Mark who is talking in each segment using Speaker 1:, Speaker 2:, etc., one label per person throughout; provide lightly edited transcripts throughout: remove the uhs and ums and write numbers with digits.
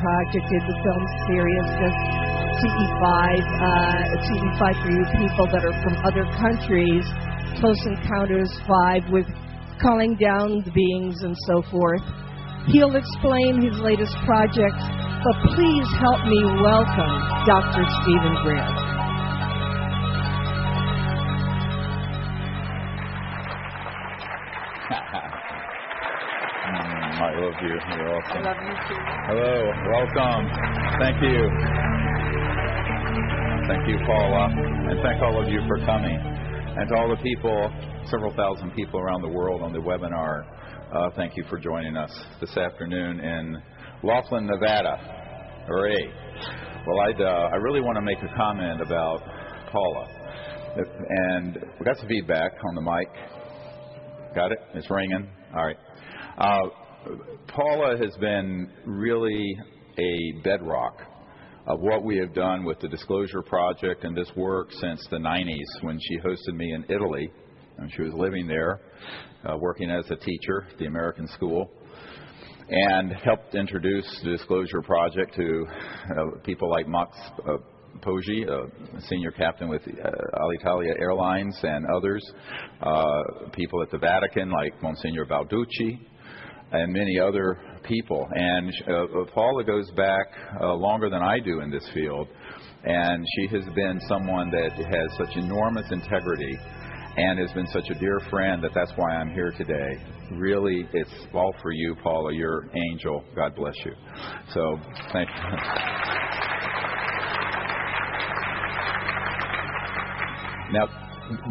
Speaker 1: project is the film seriousness. CE5 for you people that are from other countries. Close Encounters 5 with calling down the beings and so forth. He'll explain his latest project, but please help me welcome Dr. Stephen Greer.
Speaker 2: I love you. You're awesome.
Speaker 1: I love you too.
Speaker 2: Hello. Welcome. Thank you. Thank you, Paula. And thank all of you for coming. And to all the people, several thousand people around the world on the webinar, thank you for joining us this afternoon in Laughlin, Nevada. Hooray. Well, I really want to make a comment about Paula. And we got some feedback on the mic. Got it? It's ringing. All right. Paula has been really a bedrock of what we have done with the Disclosure Project and this work since the 90s when she hosted me in Italy. And she was living there, working as a teacher at the American School, and helped introduce the Disclosure Project to people like Max Poggi, a senior captain with Alitalia Airlines, and others, people at the Vatican like Monsignor Balducci, and many other people. And Paula goes back longer than I do in this field, and she has been someone that has such enormous integrity and has been such a dear friend that's why I'm here today. Really, it's all for you, Paula. You're an angel. God bless you. So, thank you. Now,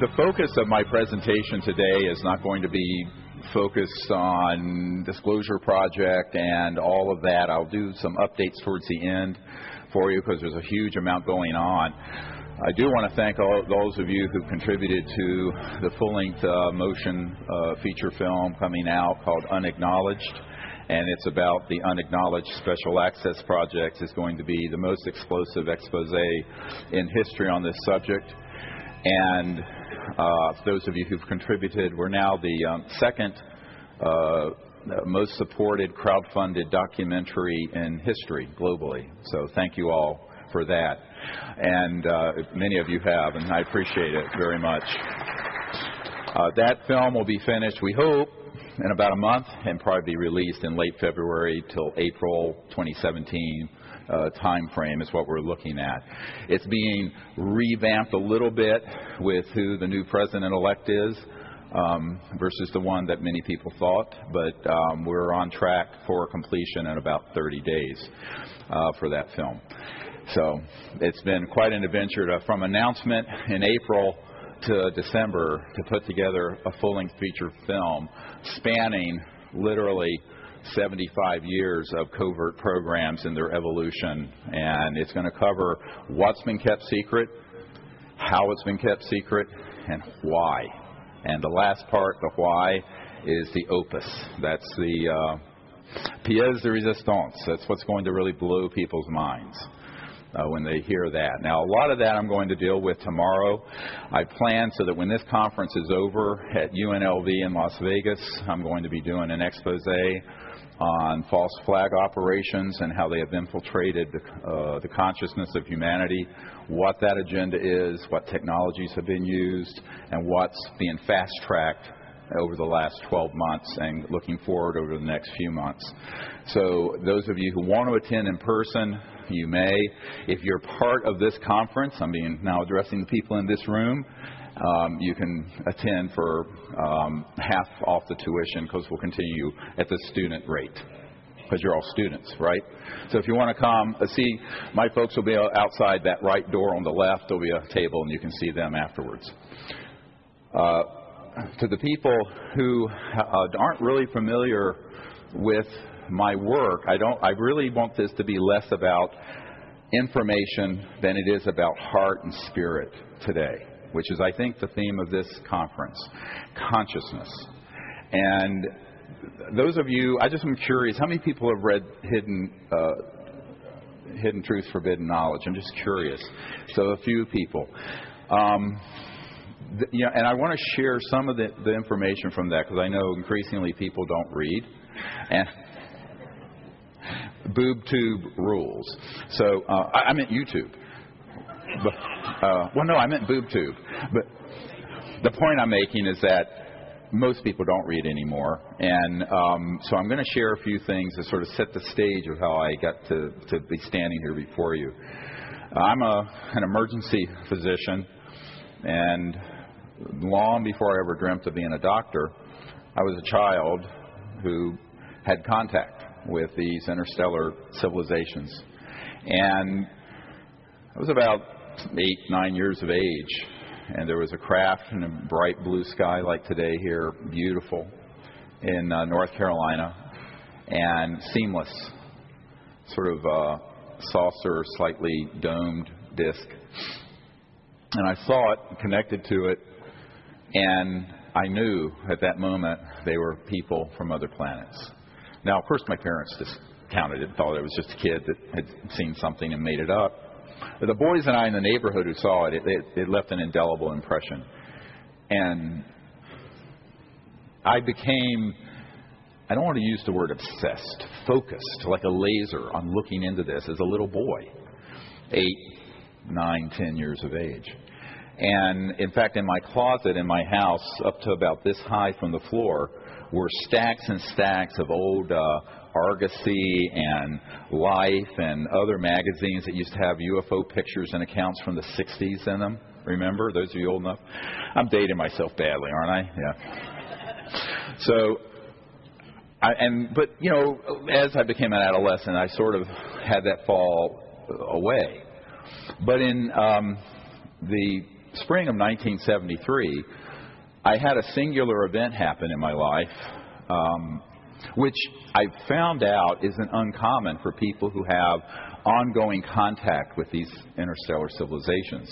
Speaker 2: the focus of my presentation today is not going to be focused on Disclosure Project and all of that. I'll do some updates towards the end for you because there's a huge amount going on. I do want to thank all those of you who contributed to the full-length motion feature film coming out called Unacknowledged, and it's about the Unacknowledged Special Access Project. It's going to be the most explosive expose in history on this subject. And those of you who've contributed, we're now the second most supported crowd-funded documentary in history globally. So thank you all for that. And many of you have, and I appreciate it very much. That film will be finished, we hope, in about a month and probably be released in late February till April 2017 time frame is what we're looking at. It's being revamped a little bit with who the new president-elect is versus the one that many people thought, but we're on track for completion in about 30 days for that film. So it's been quite an adventure from announcement in April to December to put together a full-length feature film spanning literally 75 years of covert programs and their evolution. And it's going to cover what's been kept secret, how it's been kept secret, and why. And the last part, the why, is the opus. That's the pièce de résistance. That's what's going to really blow people's minds when they hear that. Now, a lot of that I'm going to deal with tomorrow. I plan so that when this conference is over at UNLV in Las Vegas, I'm going to be doing an expose on false flag operations and how they have infiltrated the consciousness of humanity, what that agenda is, what technologies have been used, and what's being fast-tracked over the last 12 months and looking forward over the next few months. So those of you who want to attend in person, you may. If you're part of this conference, I'm now addressing the people in this room, you can attend for half off the tuition because we'll continue at the student rate because you're all students, right? So if you want to come, see, my folks will be outside that right door on the left. There'll be a table and you can see them afterwards. To the people who aren't really familiar with my work, I really want this to be less about information than it is about heart and spirit today, which is, I think, the theme of this conference, consciousness. And those of you, I just am curious, how many people have read Hidden Truth, Forbidden Knowledge? I'm just curious. So a few people. And I want to share some of the information from that because I know increasingly people don't read. boob tube rules. So I meant YouTube. But, well, no, I meant boob tube. But the point I'm making is that most people don't read anymore. And so I'm going to share a few things to sort of set the stage of how I got to be standing here before you. I'm an emergency physician, and long before I ever dreamt of being a doctor, I was a child who had contact with these interstellar civilizations. And I was about 8, 9 years of age, and there was a craft in a bright blue sky like today here, beautiful, in North Carolina, and seamless, sort of saucer, slightly domed disc. And I saw it, connected to it, and I knew at that moment they were people from other planets. Now, of course, my parents discounted it, thought it was just a kid that had seen something and made it up. But the boys and I in the neighborhood who saw it, it left an indelible impression. And I became, I don't want to use the word obsessed, focused like a laser on looking into this as a little boy, 8, 9, 10 years of age. And in fact, in my closet in my house, up to about this high from the floor, were stacks and stacks of old Argosy and Life and other magazines that used to have UFO pictures and accounts from the 60s in them. Remember? Those of you old enough? I'm dating myself badly, aren't I? Yeah. So, but you know, as I became an adolescent, I sort of had that fall away. But in the spring of 1973, I had a singular event happen in my life, which I found out isn't uncommon for people who have ongoing contact with these interstellar civilizations.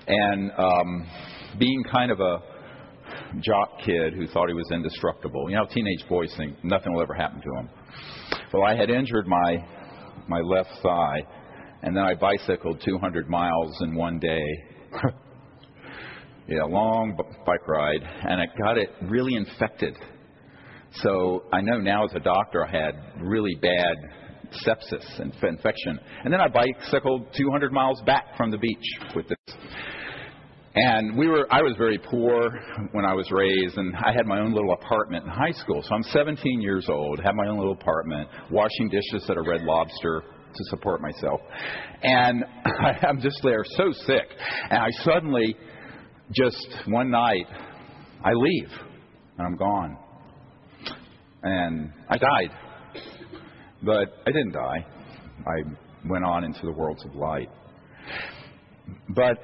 Speaker 2: And being kind of a jock kid who thought he was indestructible, you know, teenage boys think nothing will ever happen to them. Well, I had injured my left thigh, and then I bicycled 200 miles in one day. Yeah, long bike ride, and I got it really infected. So I know now as a doctor I had really bad sepsis and infection. And then I bicycled 200 miles back from the beach with this. And I was very poor when I was raised, and I had my own little apartment in high school. So I'm 17 years old, had my own little apartment, washing dishes at a Red Lobster to support myself. And I'm just there so sick. And I suddenly, just one night, I leave, and I'm gone. And I died. But I didn't die. I went on into the worlds of light. But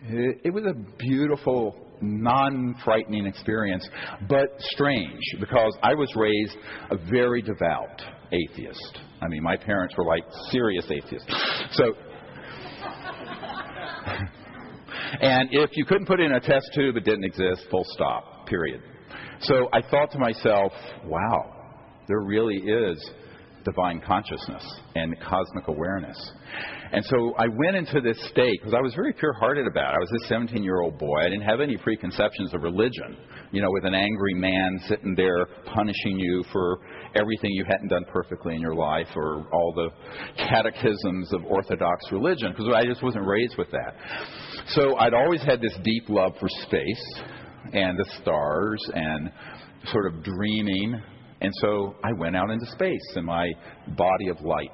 Speaker 2: it was a beautiful, non-frightening experience, but strange, because I was raised a very devout atheist. I mean, my parents were like serious atheists. So, and if you couldn't put in a test tube, it didn't exist, full stop, period. So I thought to myself, wow, there really is divine consciousness and cosmic awareness. And so I went into this state because I was very pure-hearted about it. I was this 17-year-old boy. I didn't have any preconceptions of religion, you know, with an angry man sitting there punishing you for everything you hadn't done perfectly in your life, or all the catechisms of Orthodox religion, because I just wasn't raised with that. So I'd always had this deep love for space and the stars and sort of dreaming. And so I went out into space in my body of light.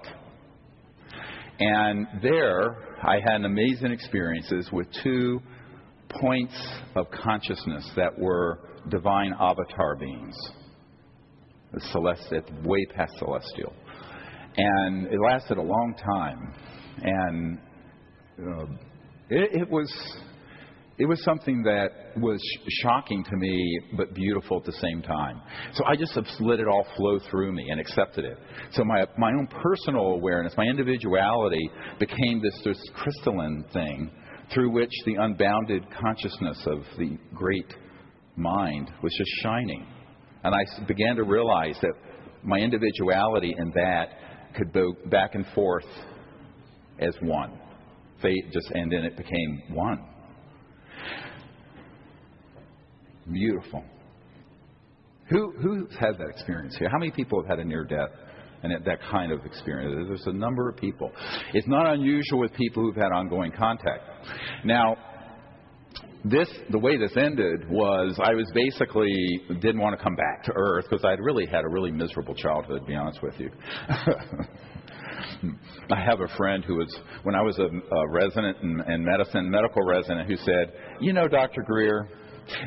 Speaker 2: And there I had amazing experiences with 2 points of consciousness that were divine avatar beings, way past celestial. And it lasted a long time. And it was something that was shocking to me, but beautiful at the same time. So I just let it all flow through me and accepted it. So my own personal awareness, my individuality became this crystalline thing through which the unbounded consciousness of the great mind was just shining. And I began to realize that my individuality in that could go back and forth as one. And then it became one. Beautiful. Who's had that experience here? How many people have had a near death and that kind of experience? There's a number of people. It's not unusual with people who've had ongoing contact. Now, the way this ended was I was basically didn't want to come back to Earth because I'd really had a really miserable childhood, to be honest with you. I have a friend who was, when I was a resident in medicine, medical resident, who said, you know, Dr. Greer,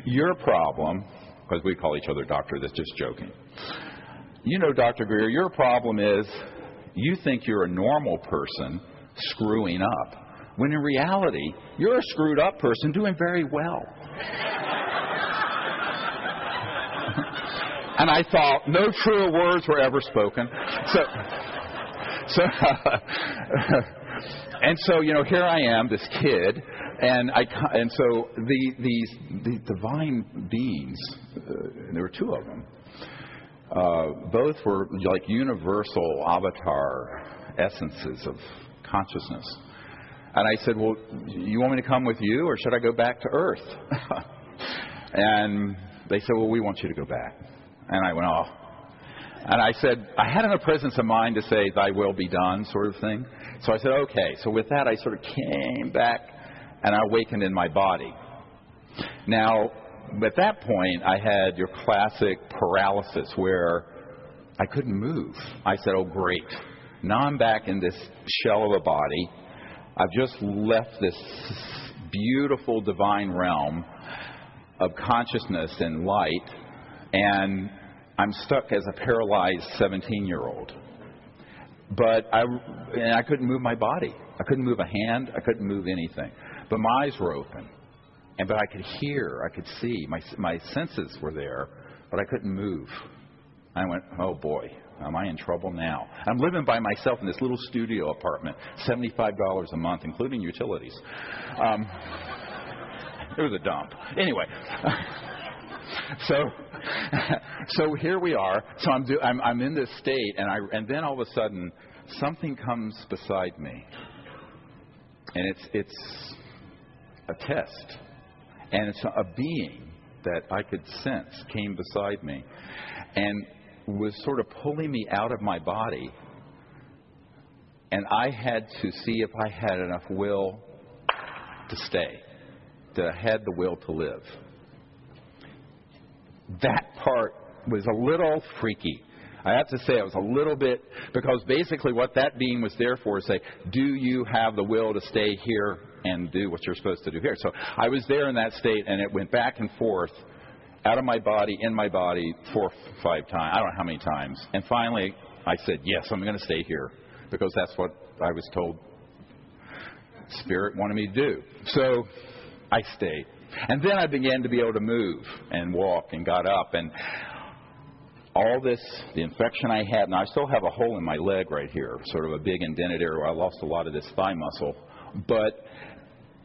Speaker 2: your problem, because we call each other doctor, that's just joking. You know, Dr. Greer, your problem is you think you're a normal person screwing up, when in reality, you're a screwed up person doing very well. And I thought, no truer words were ever spoken. So, you know, here I am, this kid, and so these divine beings, there were two of them. Both were like universal avatar essences of consciousness. And I said, well, you want me to come with you, or should I go back to Earth? And they said, well, we want you to go back. And I went, oh. And I said, I had enough presence of mind to say, thy will be done, sort of thing. So I said, okay. So with that, I sort of came back, and I awakened in my body. Now, at that point, I had your classic paralysis where I couldn't move. I said, oh, great. Now I'm back in this shell of a body. I've just left this beautiful divine realm of consciousness and light, and I'm stuck as a paralyzed 17-year-old. But I couldn't move my body. I couldn't move a hand. I couldn't move anything. But my eyes were open. But I could hear. I could see. My senses were there, but I couldn't move. I went, oh, boy, am I in trouble now? I'm living by myself in this little studio apartment, $75 a month, including utilities. It was a dump. Anyway, so here we are. So I'm in this state, and then all of a sudden something comes beside me, and it's a test, and it's a being that I could sense came beside me, and was sort of pulling me out of my body, and I had to see if I had enough will to stay, that I had the will to live. That part was a little freaky. I have to say it was a little bit, because basically what that being was there for is say, do you have the will to stay here and do what you're supposed to do here? So I was there in that state, and it went back and forth, out of my body, in my body, 4 or 5 times. I don't know how many times. And finally, I said, yes, I'm going to stay here, because that's what I was told Spirit wanted me to do. So I stayed. And then I began to be able to move and walk and got up. And all this, the infection I had, and I still have a hole in my leg right here, sort of a big indented area where I lost a lot of this thigh muscle. But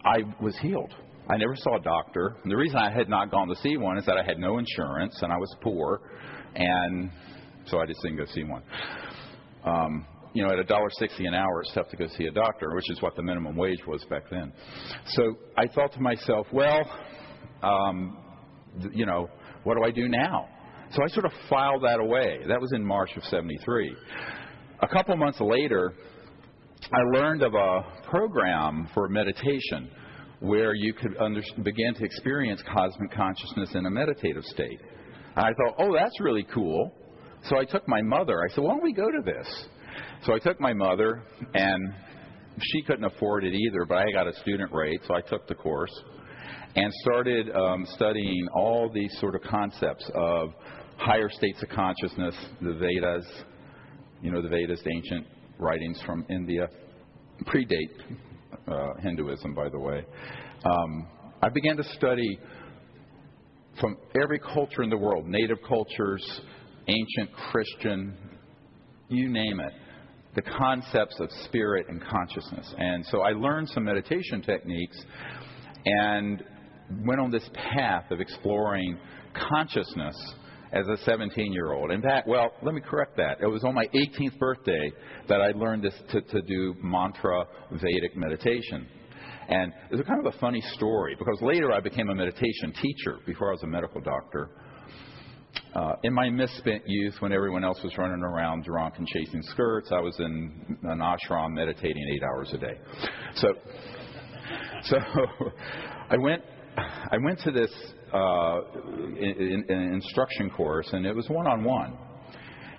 Speaker 2: I was healed. I never saw a doctor. And the reason I had not gone to see one is that I had no insurance and I was poor. And so I just didn't go see one. You know, at $1.60 an hour, it's tough to go see a doctor, which is what the minimum wage was back then. So I thought to myself, well, you know, what do I do now? So I sort of filed that away. That was in March of '73. A couple months later, I learned of a program for meditation where you could begin to experience cosmic consciousness in a meditative state. And I thought, oh, that's really cool. So I took my mother. I said, why don't we go to this? So I took my mother, and she couldn't afford it either, but I got a student rate, so I took the course and started studying all these sort of concepts of higher states of consciousness, the Vedas. You know, the Vedas, the ancient writings from India, predate Hinduism, by the way. I began to study from every culture in the world, native cultures, ancient Christian, you name it, the concepts of spirit and consciousness. And so I learned some meditation techniques and went on this path of exploring consciousness as a 17-year-old. In fact, well, let me correct that. It was on my 18th birthday that I learned this to do mantra Vedic meditation. And it was kind of a funny story, because later I became a meditation teacher before I was a medical doctor. In my misspent youth, when everyone else was running around drunk and chasing skirts, I was in an ashram meditating 8 hours a day. So I went to this an instruction course, and it was one-on-one.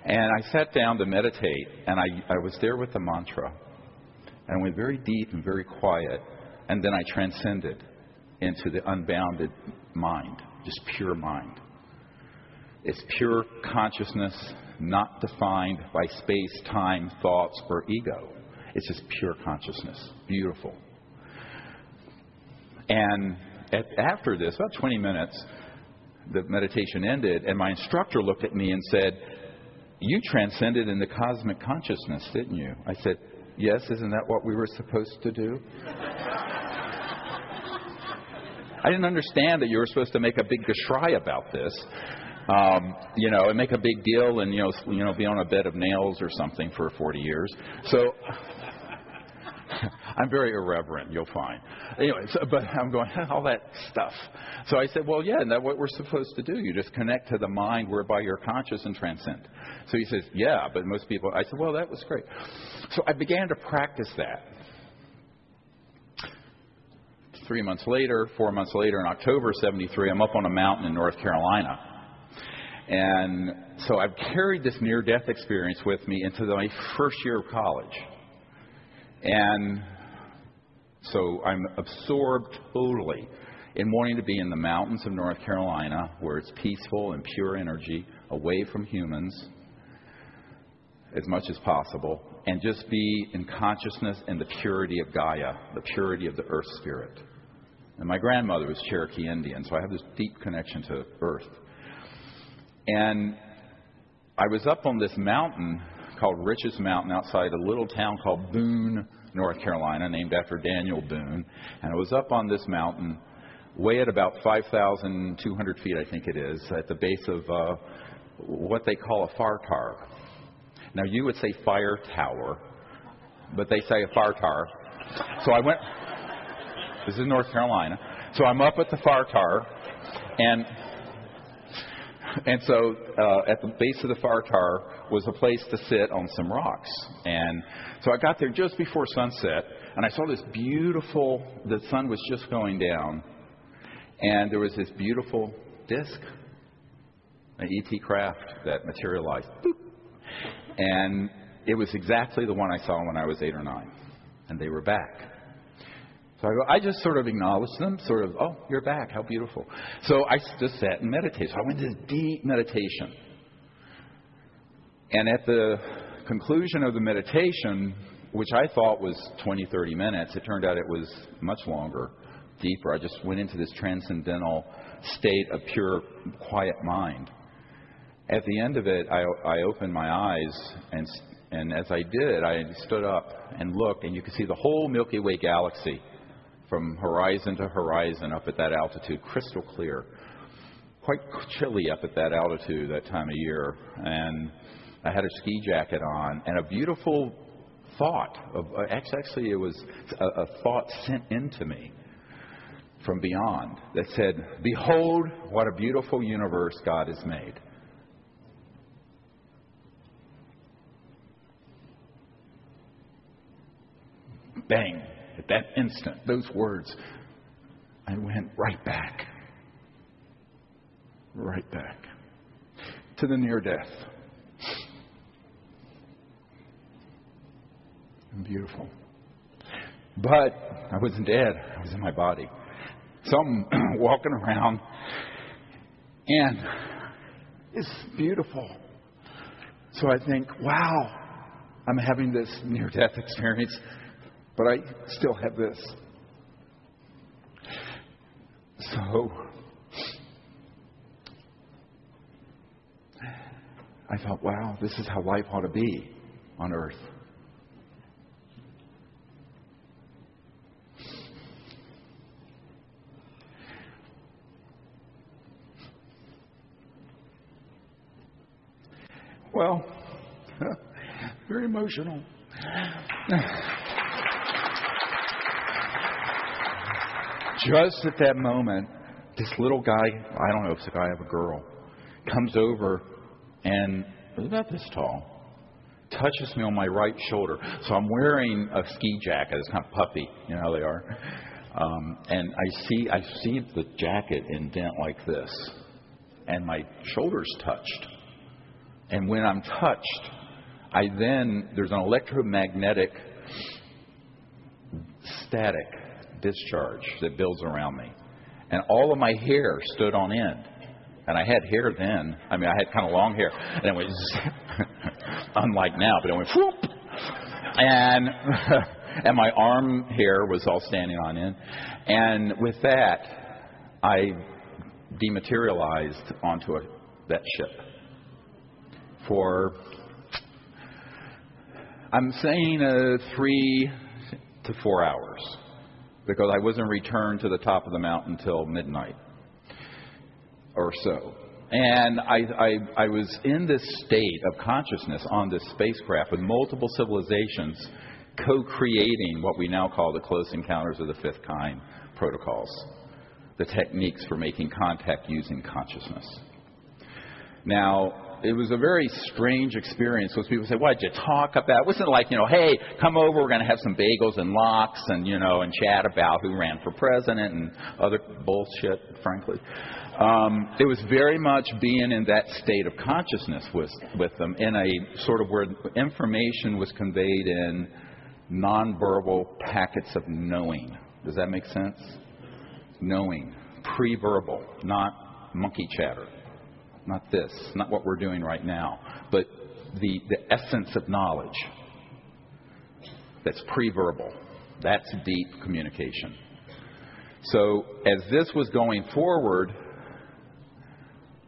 Speaker 2: And I sat down to meditate, and I was there with the mantra. And I went very deep and very quiet, and then I transcended into the unbounded mind, just pure mind. It's pure consciousness, not defined by space, time, thoughts, or ego. It's just pure consciousness. Beautiful. And after this, about 20 minutes, the meditation ended, and my instructor looked at me and said, "You transcended into cosmic consciousness, didn't you?" I said, "Yes, isn't that what we were supposed to do?" I didn't understand that you were supposed to make a big geshrai about this, and make a big deal and, be on a bed of nails or something for 40 years. So I'm very irreverent, you'll find. Anyway, but I'm going, all that stuff. So I said, well, yeah, and that's what we're supposed to do. You just connect to the mind whereby you're conscious and transcend. So he says, yeah, but most people, I said, well, that was great. So I began to practice that. 4 months later, in October '73, I'm up on a mountain in North Carolina. And so I've carried this near-death experience with me into my first year of college. And so I'm absorbed totally in wanting to be in the mountains of North Carolina, where it's peaceful and pure energy, away from humans as much as possible, and just be in consciousness and the purity of Gaia, the purity of the Earth Spirit. And my grandmother was Cherokee Indian, so I have this deep connection to Earth. And I was up on this mountain called Rich's Mountain outside a little town called Boone, North Carolina, named after Daniel Boone. And I was up on this mountain, way at about 5,200 feet, I think it is, at the base of what they call a fartar. Now, you would say fire tower, but they say a fartar. So I went... This is North Carolina. So I'm up at the fartar, and so at the base of the fartar was a place to sit on some rocks. And so I got there just before sunset, and I saw this beautiful, the sun was just going down, and there was this beautiful disc, an ET craft that materialized. Boop. And it was exactly the one I saw when I was 8 or 9, and they were back. So I just sort of acknowledged them, oh, you're back, how beautiful. So I just sat and meditated. So I went into deep meditation. And at the conclusion of the meditation, which I thought was 20, 30 minutes, it turned out it was much longer, deeper. I just went into this transcendental state of pure, quiet mind. At the end of it, I opened my eyes, and as I did, I stood up and looked, and you could see the whole Milky Way galaxy from horizon to horizon up at that altitude, crystal clear. Quite chilly up at that altitude that time of year. And I had a ski jacket on, and a beautiful thought. Actually, it was a thought sent into me from beyond that said, "Behold, what a beautiful universe God has made." Bang. At that instant, those words, I went right back to the near death. And beautiful. But I wasn't dead. I was in my body. So I'm walking around, and it's beautiful. So I think, wow, I'm having this near-death experience, but I still have this. So I thought, wow, this is how life ought to be on Earth. Well, very emotional. Just at that moment, this little guy, I don't know if it's a guy or a girl, comes over and is about this tall, touches me on my right shoulder. So I'm wearing a ski jacket. It's kind of puffy, you know how they are. And I see the jacket indent like this, and my shoulder's touched. And when I'm touched, there's an electromagnetic static discharge that builds around me. And all of my hair stood on end. And I had hair then. I mean, I had kind of long hair. And it went, unlike now, but it went, whoop. And my arm hair was all standing on end. And with that, I dematerialized onto that ship for, I'm saying 3 to 4 hours, because I wasn't returned to the top of the mountain until midnight or so. And I was in this state of consciousness on this spacecraft with multiple civilizations co-creating what we now call the Close Encounters of the Fifth Kind protocols, the techniques for making contact using consciousness. Now, it was a very strange experience. Because people say, what did you talk about? It wasn't like, hey, come over, we're going to have some bagels and lox and, and chat about who ran for president and other bullshit, frankly. It was very much being in that state of consciousness with them, in a sort of where information was conveyed in nonverbal packets of knowing. Does that make sense? Knowing. Pre-verbal, not monkey chatter. Not this, not what we're doing right now, but the essence of knowledge that's pre-verbal. That's deep communication. So as this was going forward,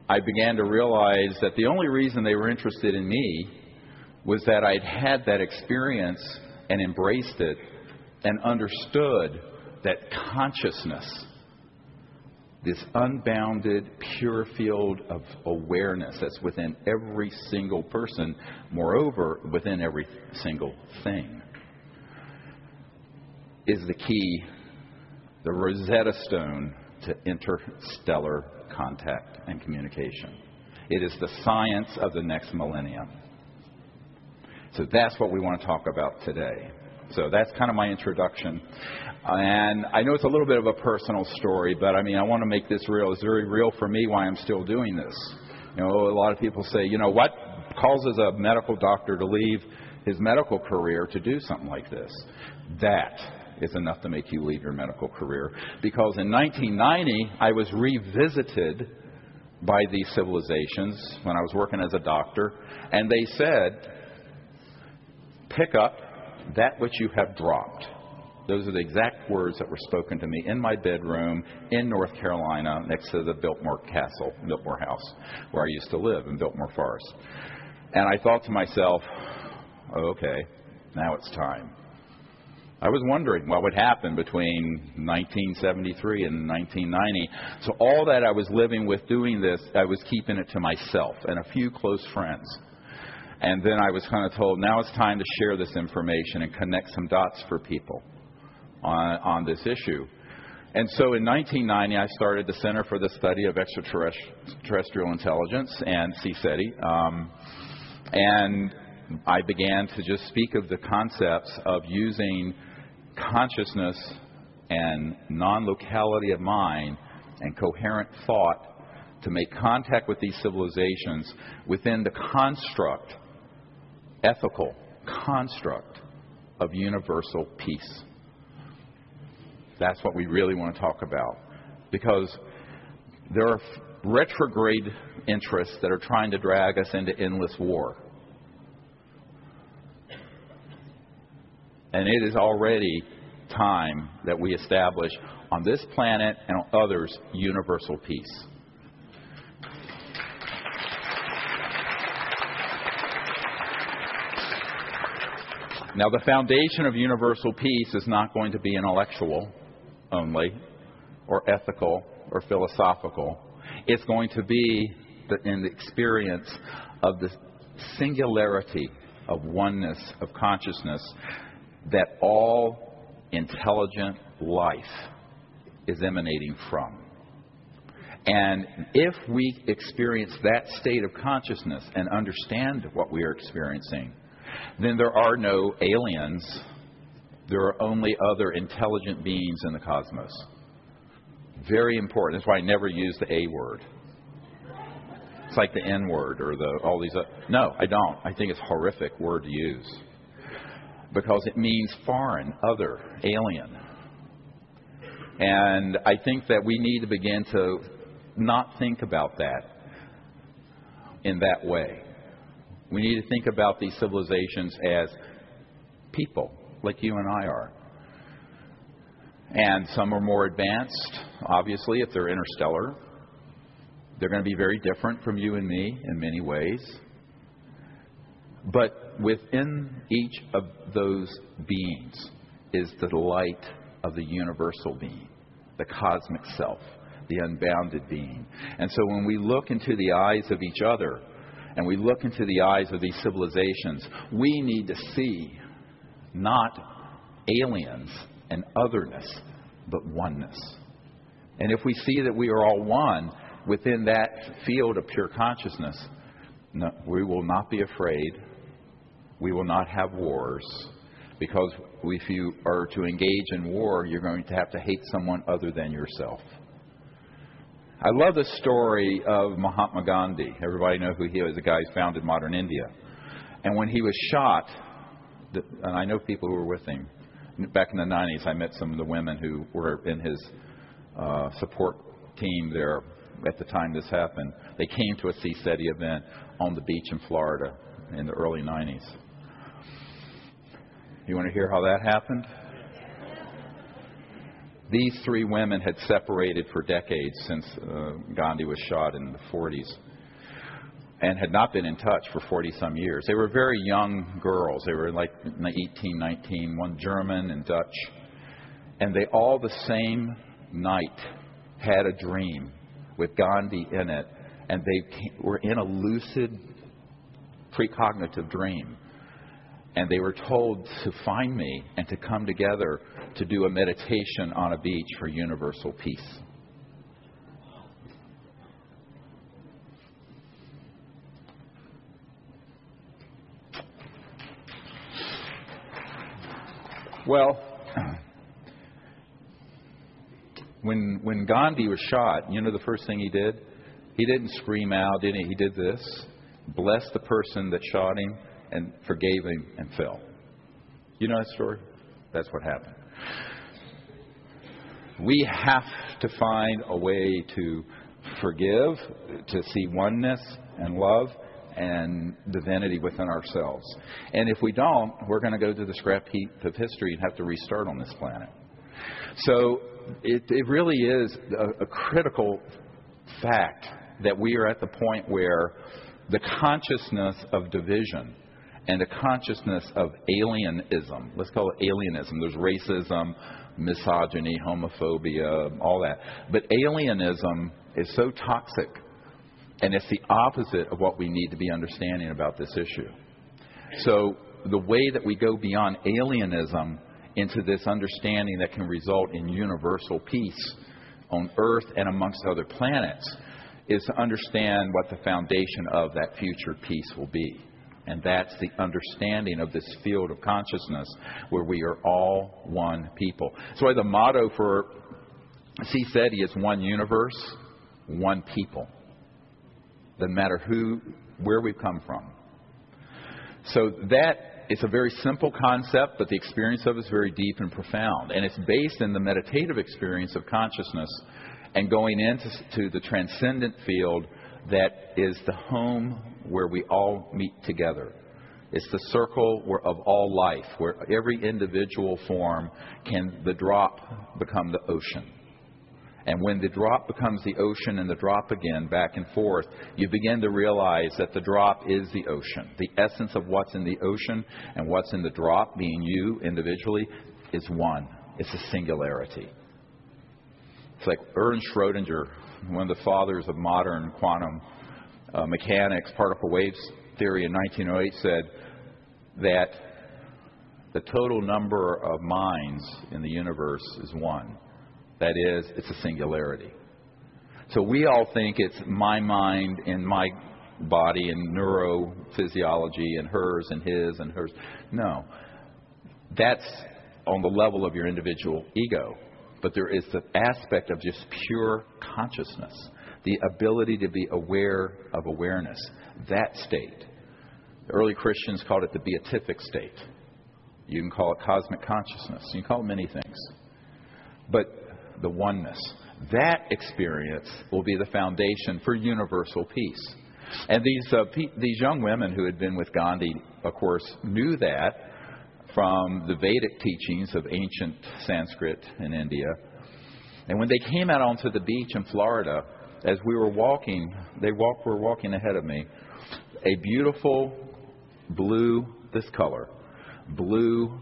Speaker 2: I began to realize that the only reason they were interested in me was that I'd had that experience and embraced it and understood that consciousness, this unbounded, pure field of awareness that's within every single person, moreover, within every single thing, is the key, the Rosetta Stone to interstellar contact and communication. It is the science of the next millennium. So that's what we want to talk about today. So that's kind of my introduction. And I know it's a little bit of a personal story, but I want to make this real. It's very real for me why I'm still doing this. A lot of people say, what causes a medical doctor to leave his medical career to do something like this? That is enough to make you leave your medical career. Because in 1990, I was revisited by these civilizations when I was working as a doctor, and they said, pick up that which you have dropped. Those are the exact words that were spoken to me in my bedroom in North Carolina next to the Biltmore Castle, Biltmore House, where I used to live in Biltmore Forest. And I thought to myself, okay, now it's time. I was wondering what would happen between 1973 and 1990. So all that I was living with doing this, I was keeping it to myself and a few close friends. And then I was kind of told, now it's time to share this information and connect some dots for people on this issue. And so in 1990, I started the Center for the Study of Extraterrestrial Intelligence and CSETI. And I began to just speak of the concepts of using consciousness and non-locality of mind and coherent thought to make contact with these civilizations within the construct, ethical construct of universal peace. That's what we really want to talk about. Because there are retrograde interests that are trying to drag us into endless war. And it is already time that we establish on this planet and on others universal peace. Now, the foundation of universal peace is not going to be intellectual only, or ethical, or philosophical. It's going to be in the experience of the singularity of oneness of consciousness that all intelligent life is emanating from. And if we experience that state of consciousness and understand what we are experiencing, then there are no aliens. There are only other intelligent beings in the cosmos. Very important. That's why I never use the A word. It's like the N word or all these other. No, I don't. I think it's a horrific word to use because it means foreign, other, alien. And I think that we need to begin to not think about that in that way. We need to think about these civilizations as people, like you and I are. And some are more advanced, obviously, if they're interstellar. They're going to be very different from you and me in many ways. But within each of those beings is the light of the universal being, the cosmic self, the unbounded being. And so when we look into the eyes of each other and we look into the eyes of these civilizations, we need to see not aliens and otherness, but oneness. And if we see that we are all one within that field of pure consciousness, no, we will not be afraid. We will not have wars. Because if you are to engage in war, you're going to have to hate someone other than yourself. I love the story of Mahatma Gandhi. Everybody know who he was, the guy who founded modern India. And when he was shot, and I know people who were with him, back in the 90s, I met some of the women who were in his support team there at the time this happened. They came to a CSETI event on the beach in Florida in the early 90s. You want to hear how that happened? These three women had separated for decades since Gandhi was shot in the 40s and had not been in touch for 40-some years. They were very young girls. They were like 18, 19, one German and Dutch. And they all the same night had a dream with Gandhi in it. And they were in a lucid precognitive dream. And they were told to find me and to come together to do a meditation on a beach for universal peace. Well, when Gandhi was shot, you know the first thing he did? He didn't scream out, did he? He did this. Blessed the person that shot him and forgave him and fell. You know that story? That's what happened. We have to find a way to forgive, to see oneness and love and divinity within ourselves. And if we don't, we're going to go to the scrap heap of history and have to restart on this planet. So it really is a critical fact that we are at the point where the consciousness of division and the consciousness of alienism, let's call it alienism. There's racism, misogyny, homophobia, all that. But alienism is so toxic, and it's the opposite of what we need to be understanding about this issue. So the way that we go beyond alienism into this understanding that can result in universal peace on Earth and amongst other planets is to understand what the foundation of that future peace will be. And that's the understanding of this field of consciousness where we are all one people. That's why the motto for CSETI is one universe, one people. Doesn't matter where we've come from. So that is a very simple concept, but the experience of it is very deep and profound. And it's based in the meditative experience of consciousness and going into the transcendent field that is the home where we all meet together. It's the circle of all life, where every individual form can the drop become the ocean. And when the drop becomes the ocean and the drop again, back and forth, you begin to realize that the drop is the ocean. The essence of what's in the ocean and what's in the drop, being you individually, is one. It's a singularity. It's like Ernst Schrödinger, one of the fathers of modern quantum mechanics, particle waves theory in 1908, said that the total number of minds in the universe is one. That is, it's a singularity. So we all think it's my mind and my body and neurophysiology and hers and his and hers. No. That's on the level of your individual ego. But there is the aspect of just pure consciousness, the ability to be aware of awareness, that state. The early Christians called it the beatific state. You can call it cosmic consciousness. You can call it many things. But the oneness, that experience will be the foundation for universal peace. And these young women who had been with Gandhi, of course, knew that from the Vedic teachings of ancient Sanskrit in India. And when they came out onto the beach in Florida, as we were walking, were walking ahead of me, a beautiful blue, this color, blue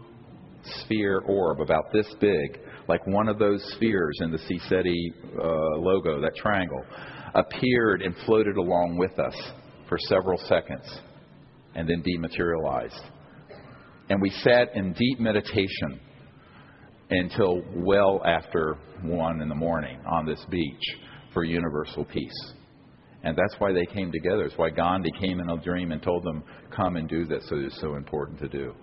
Speaker 2: sphere orb about this big, like one of those spheres in the CSETI logo, that triangle, appeared and floated along with us for several seconds and then dematerialized. And we sat in deep meditation until well after 1 in the morning on this beach for universal peace. And that's why they came together. It's why Gandhi came in a dream and told them, come and do this. So it's so important to do.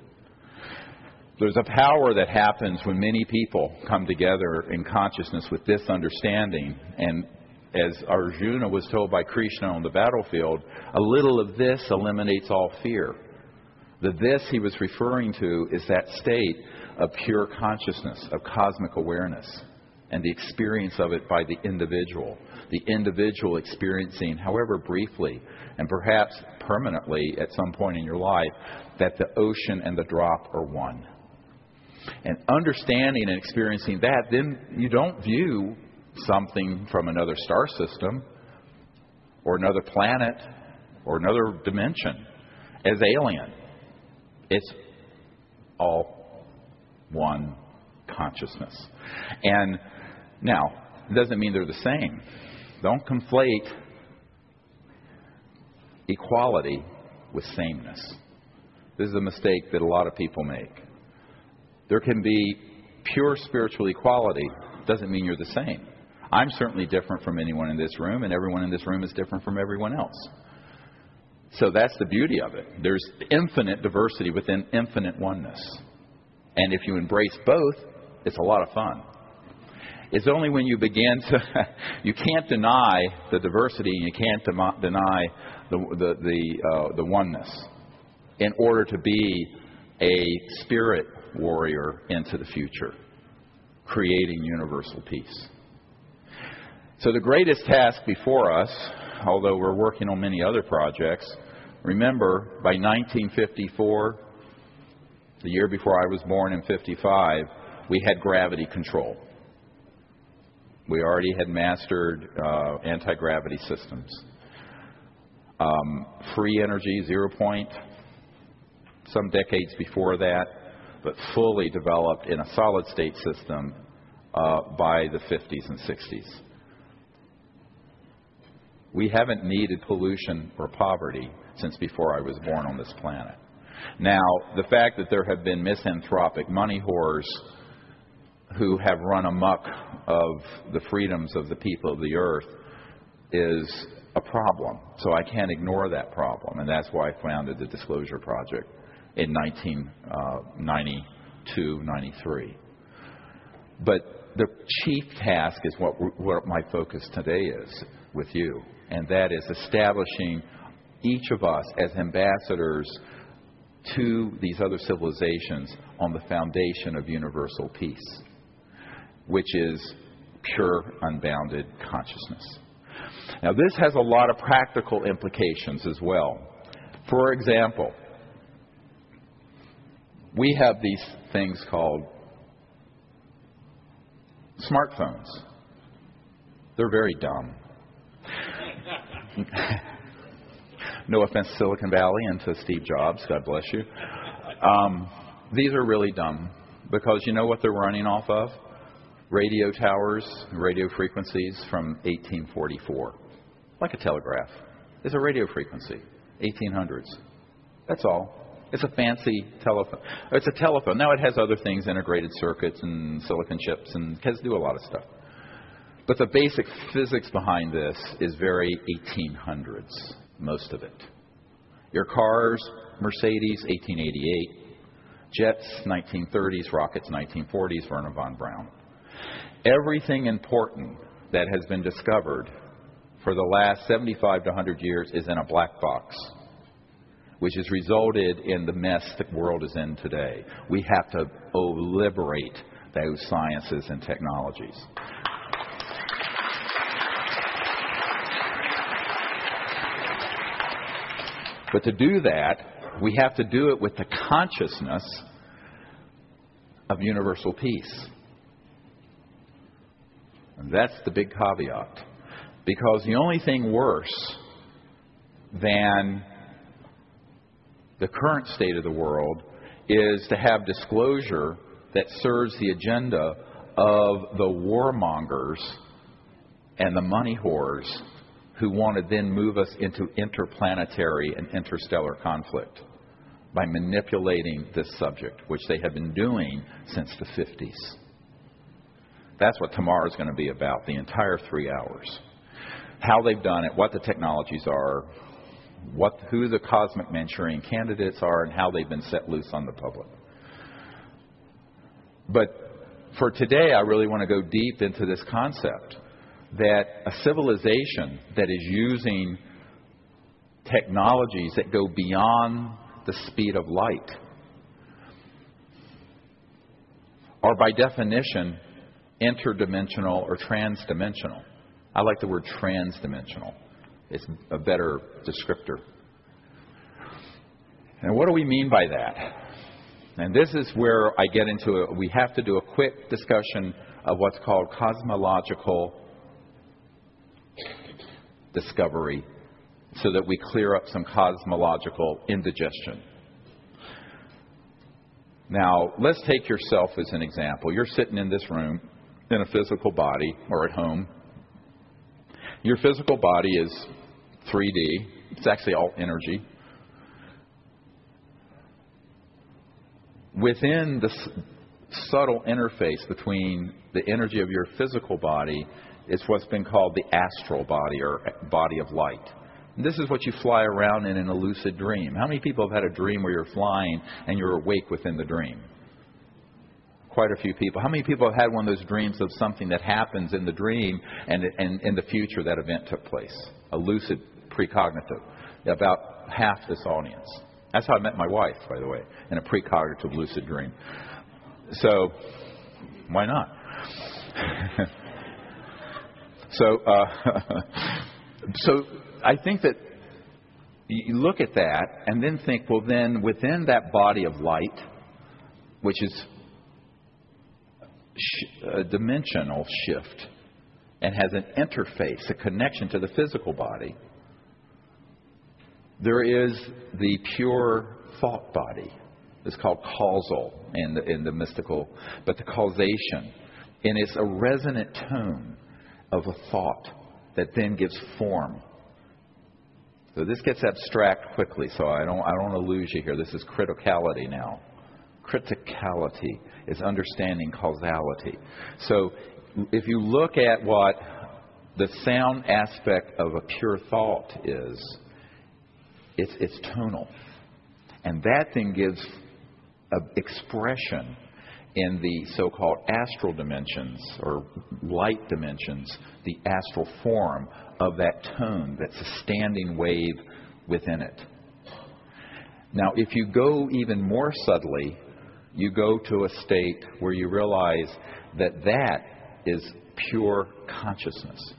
Speaker 2: There's a power that happens when many people come together in consciousness with this understanding. And as Arjuna was told by Krishna on the battlefield, a little of this eliminates all fear. The this he was referring to is that state of pure consciousness, of cosmic awareness, and the experience of it by the individual. The individual experiencing, however briefly, and perhaps permanently at some point in your life, that the ocean and the drop are one. And understanding and experiencing that, then you don't view something from another star system or another planet or another dimension as alien. It's all one consciousness. And now, it doesn't mean they're the same. Don't conflate equality with sameness. This is a mistake that a lot of people make. There can be pure spiritual equality. Doesn't mean you're the same. I'm certainly different from anyone in this room, and everyone in this room is different from everyone else. So that's the beauty of it. There's infinite diversity within infinite oneness. And if you embrace both, it's a lot of fun. It's only when you begin to, you can't deny the diversity and you can't deny the oneness in order to be a spirit warrior into the future, creating universal peace. So the greatest task before us, although we're working on many other projects, remember by 1954, the year before I was born in 55, we had gravity control. We already had mastered anti-gravity systems. Free energy, 0 point, some decades before that, but fully developed in a solid state system by the 50s and 60s. We haven't needed pollution or poverty since before I was born on this planet. Now, the fact that there have been misanthropic money whores who have run amok of the freedoms of the people of the earth is a problem. So I can't ignore that problem, and that's why I founded the Disclosure Project in 1992, 93. But the chief task is what my focus today is with you, and that is establishing each of us as ambassadors to these other civilizations on the foundation of universal peace, which is pure, unbounded consciousness. Now, this has a lot of practical implications as well. For example, we have these things called smartphones. They're very dumb. No offense to Silicon Valley and to Steve Jobs, God bless you. These are really dumb because you know what they're running off of? Radio towers, radio frequencies from 1844. Like a telegraph. It's a radio frequency, 1800s. That's all. It's a fancy telephone. It's a telephone. Now it has other things, integrated circuits and silicon chips, and can do a lot of stuff. But the basic physics behind this is very 1800s, most of it. Your cars, Mercedes, 1888. Jets, 1930s. Rockets, 1940s. Wernher von Braun. Everything important that has been discovered for the last 75 to 100 years is in a black box, which has resulted in the mess the world is in today. We have to liberate those sciences and technologies. But to do that, we have to do it with the consciousness of universal peace. And that's the big caveat. Because the only thing worse than the current state of the world is to have disclosure that serves the agenda of the warmongers and the money whores who want to then move us into interplanetary and interstellar conflict by manipulating this subject, which they have been doing since the 50s. That's what tomorrow is going to be about, the entire 3 hours. How they've done it, what the technologies are, who the cosmic Manchurian candidates are, and how they've been set loose on the public. But for today, I really want to go deep into this concept that a civilization that is using technologies that go beyond the speed of light are by definition interdimensional or transdimensional. I like the word transdimensional. It's a better descriptor. And what do we mean by that? And this is where I get into it. We have to do a quick discussion of what's called cosmological discovery so that we clear up some cosmological indigestion. Now, let's take yourself as an example. You're sitting in this room in a physical body or at home. Your physical body is 3D. It's actually all energy. Within the subtle interface between the energy of your physical body is what's been called the astral body or body of light. And this is what you fly around in a lucid dream. How many people have had a dream where you're flying and you're awake within the dream? Quite a few people. How many people have had one of those dreams of something that happens in the dream and in the future that event took place? A lucid precognitive. About half this audience. That's how I met my wife, by the way, in a precognitive lucid dream. So, why not? So I think that you look at that and then think, well, then within that body of light, which is a dimensional shift and has an interface, a connection to the physical body, there is the pure thought body. It's called causal in the mystical, but the causation. And it's a resonant tone of a thought that then gives form. So this gets abstract quickly, so I don't want to lose you here. This is criticality now. Criticality is understanding causality. So if you look at what the sound aspect of a pure thought is, it's tonal. And that then gives an expression in the so-called astral dimensions or light dimensions, the astral form of that tone that's a standing wave within it. Now, if you go even more subtly, you go to a state where you realize that that is pure consciousness.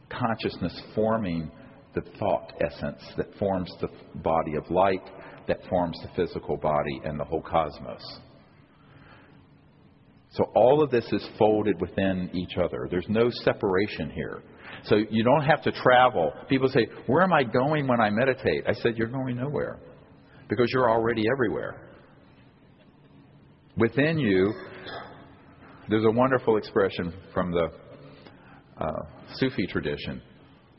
Speaker 2: Consciousness forming the thought essence that forms the body of light, that forms the physical body and the whole cosmos. So all of this is folded within each other. There's no separation here. So you don't have to travel. People say, where am I going when I meditate? I said, you're going nowhere because you're already everywhere. Within you, there's a wonderful expression from the Sufi tradition.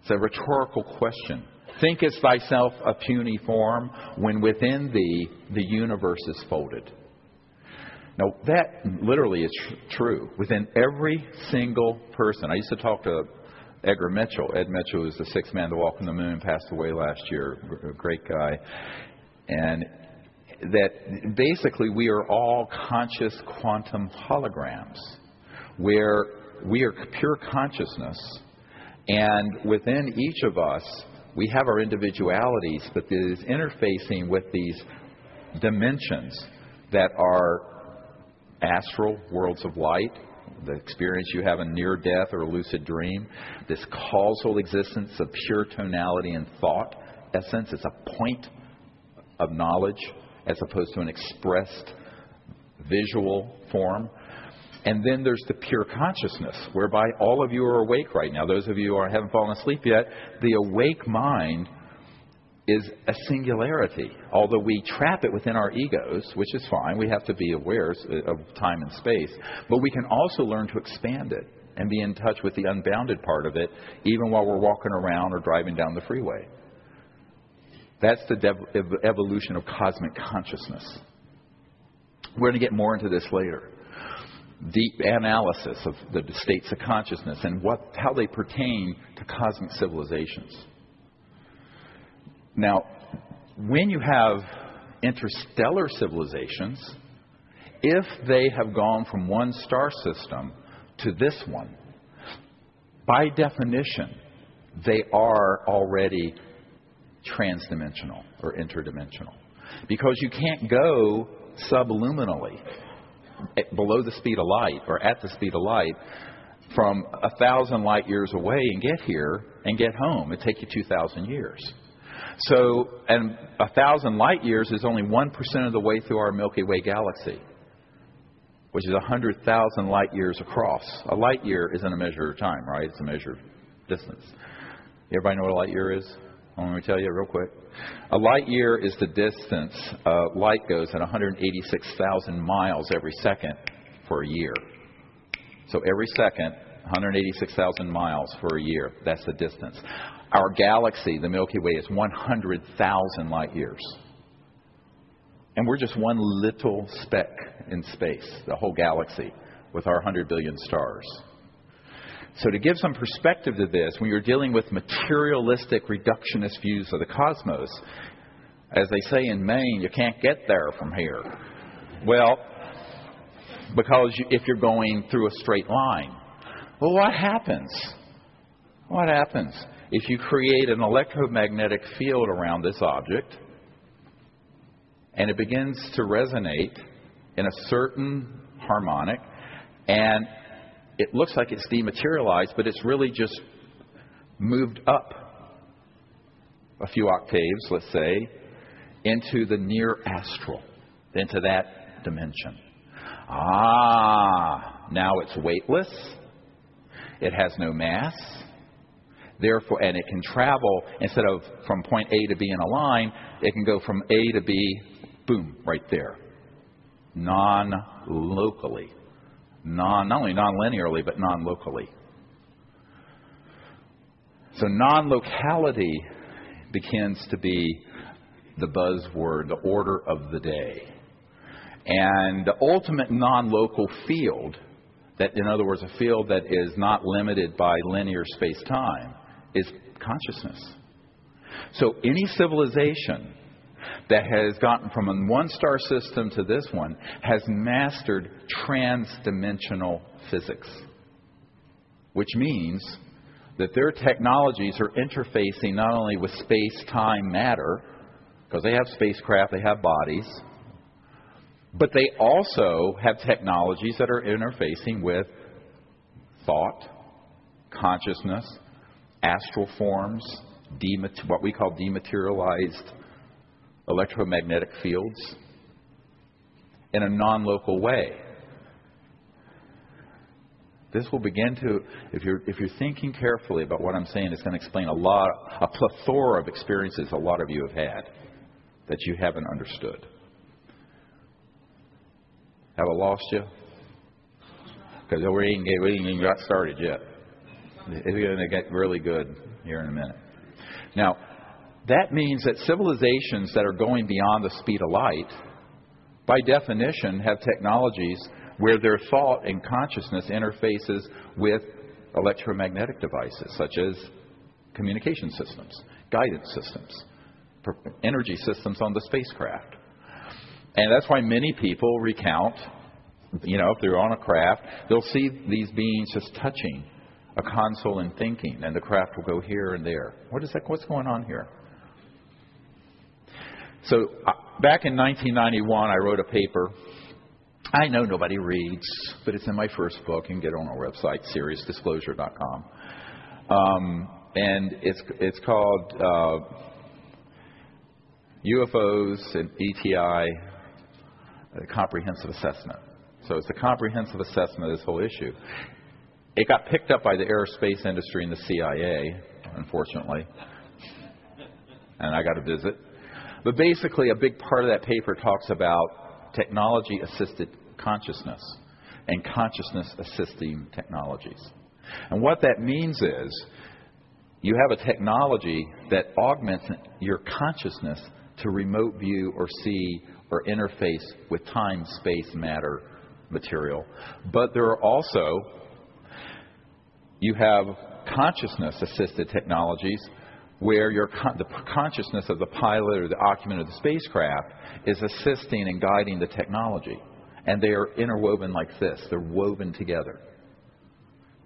Speaker 2: It's a rhetorical question. Thinkest thyself a puny form when within thee the universe is folded. Now, that literally is true within every single person. I used to talk to Edgar Mitchell. Ed Mitchell was the sixth man to walk on the moon, passed away last year, a great guy. And that basically we are all conscious quantum holograms, where we are pure consciousness, and within each of us we have our individualities, but it is interfacing with these dimensions that are astral worlds of light, the experience you have in near death or a lucid dream, this causal existence of pure tonality and thought essence. It's a point of knowledge as opposed to an expressed visual form. And then there's the pure consciousness, whereby all of you are awake right now. Those of you who haven't fallen asleep yet, the awake mind is a singularity. Although we trap it within our egos, which is fine. We have to be aware of time and space. But we can also learn to expand it and be in touch with the unbounded part of it, even while we're walking around or driving down the freeway. That's the evolution of cosmic consciousness. We're going to get more into this later. Deep analysis of the states of consciousness and how they pertain to cosmic civilizations. Now, when you have interstellar civilizations, if they have gone from one star system to this one, by definition, they are already transdimensional or interdimensional. Because you can't go subliminally below the speed of light or at the speed of light from 1,000 light years away and get here and get home. It'd take you 2,000 years. So, and 1,000 light years is only 1% of the way through our Milky Way galaxy, which is 100,000 light years across. A light year isn't a measure of time, right? It's a measure of distance. Everybody know what a light year is? Let me tell you real quick. A light year is the distance light goes at 186,000 miles every second for a year. So every second, 186,000 miles for a year. That's the distance. Our galaxy, the Milky Way, is 100,000 light years. And we're just one little speck in space, the whole galaxy, with our 100 billion stars. So to give some perspective to this, when you're dealing with materialistic, reductionist views of the cosmos, as they say in Maine, you can't get there from here. Well, because if you're going through a straight line. Well, what happens? What happens if you create an electromagnetic field around this object and it begins to resonate in a certain harmonic, and it looks like it's dematerialized, but it's really just moved up a few octaves, let's say, into the near astral, into that dimension. Now it's weightless. It has no mass. Therefore, and it can travel, instead of from point A to B in a line, it can go from A to B, boom, right there. Non-locally. Not only non-linearly, but non-locally. So non-locality begins to be the buzzword, the order of the day. And the ultimate non-local field, that, in other words, a field that is not limited by linear space-time, is consciousness. So any civilization that has gotten from one star system to this one has mastered transdimensional physics, which means that their technologies are interfacing not only with space-time matter, because they have spacecraft, they have bodies, but they also have technologies that are interfacing with thought, consciousness, astral forms, what we call dematerialized electromagnetic fields, in a non-local way. This will begin to, if you're thinking carefully about what I'm saying, it's going to explain a plethora of experiences a lot of you have had that you haven't understood. Have I lost you? Because we ain't even got started yet. It's going to get really good here in a minute. Now, that means that civilizations that are going beyond the speed of light by definition, have technologies where their thought and consciousness interfaces with electromagnetic devices, such as communication systems, guidance systems, energy systems on the spacecraft. And that's why many people recount, if they're on a craft, they'll see these beings just touching a console and thinking, and the craft will go here and there. What's going on here? So back in 1991, I wrote a paper. I know nobody reads, but it's in my first book. You can get it on our website, seriousdisclosure.com. And it's called UFOs and ETI, a Comprehensive Assessment. So it's a comprehensive assessment of this whole issue. It got picked up by the aerospace industry and the CIA, unfortunately, and I got a visit. But basically, a big part of that paper talks about technology-assisted consciousness and consciousness-assisting technologies. And what that means is you have a technology that augments your consciousness to remote view or see or interface with time, space, matter, material. But there are also, you have consciousness-assisted technologies where the consciousness of the pilot or the occupant of the spacecraft is assisting and guiding the technology. And they are interwoven like this. They're woven together.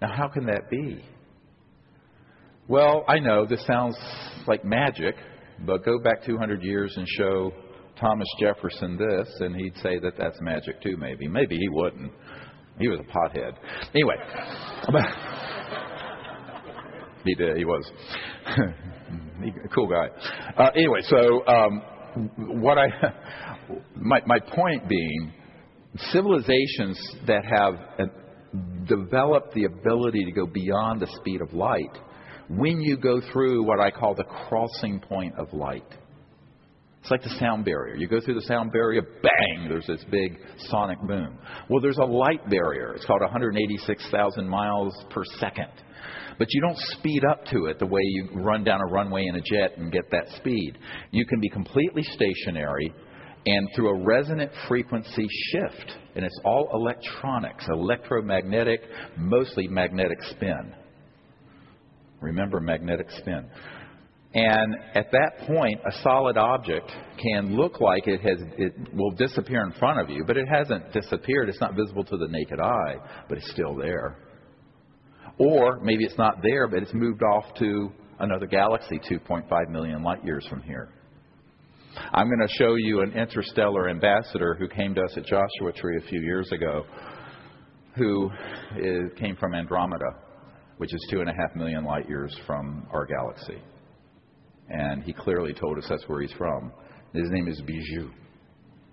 Speaker 2: Now, how can that be? Well, I know this sounds like magic, but go back 200 years and show Thomas Jefferson this, and he'd say that that's magic too, maybe. Maybe he wouldn't. He was a pothead. Anyway. He did. He was. Cool guy. Anyway, so my point being, civilizations that have developed the ability to go beyond the speed of light, when you go through what I call the crossing point of light, it's like the sound barrier. You go through the sound barrier, bang, there's this big sonic boom. Well, there's a light barrier. It's called 186,000 miles per second. But you don't speed up to it the way you run down a runway in a jet and get that speed. You can be completely stationary and through a resonant frequency shift. And it's all electronics, electromagnetic, mostly magnetic spin. Remember magnetic spin. And at that point, a solid object can look like it will disappear in front of you, but it hasn't disappeared. It's not visible to the naked eye, but it's still there. Or maybe it's not there, but it's moved off to another galaxy 2.5 million light years from here. I'm going to show you an interstellar ambassador who came to us at Joshua Tree a few years ago, who came from Andromeda, which is 2.5 million light years from our galaxy. And he clearly told us that's where he's from. His name is Bijou.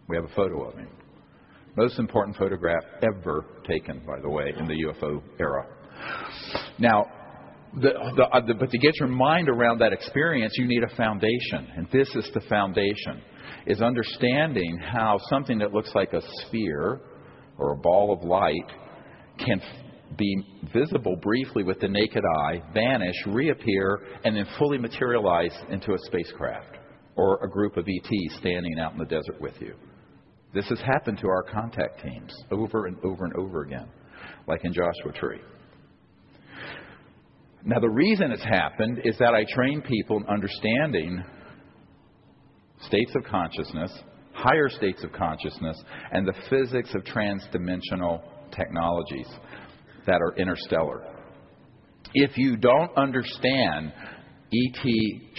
Speaker 2: We have a photo of him. Most important photograph ever taken, by the way, in the UFO era. Now, but to get your mind around that experience, you need a foundation. And this is the foundation, is understanding how something that looks like a sphere or a ball of light can be visible briefly with the naked eye, vanish, reappear, and then fully materialize into a spacecraft or a group of ETs standing out in the desert with you. This has happened to our contact teams over and over and over again, like in Joshua Tree. Now, the reason it's happened is that I train people in understanding states of consciousness, higher states of consciousness, and the physics of transdimensional technologies that are interstellar. If you don't understand ET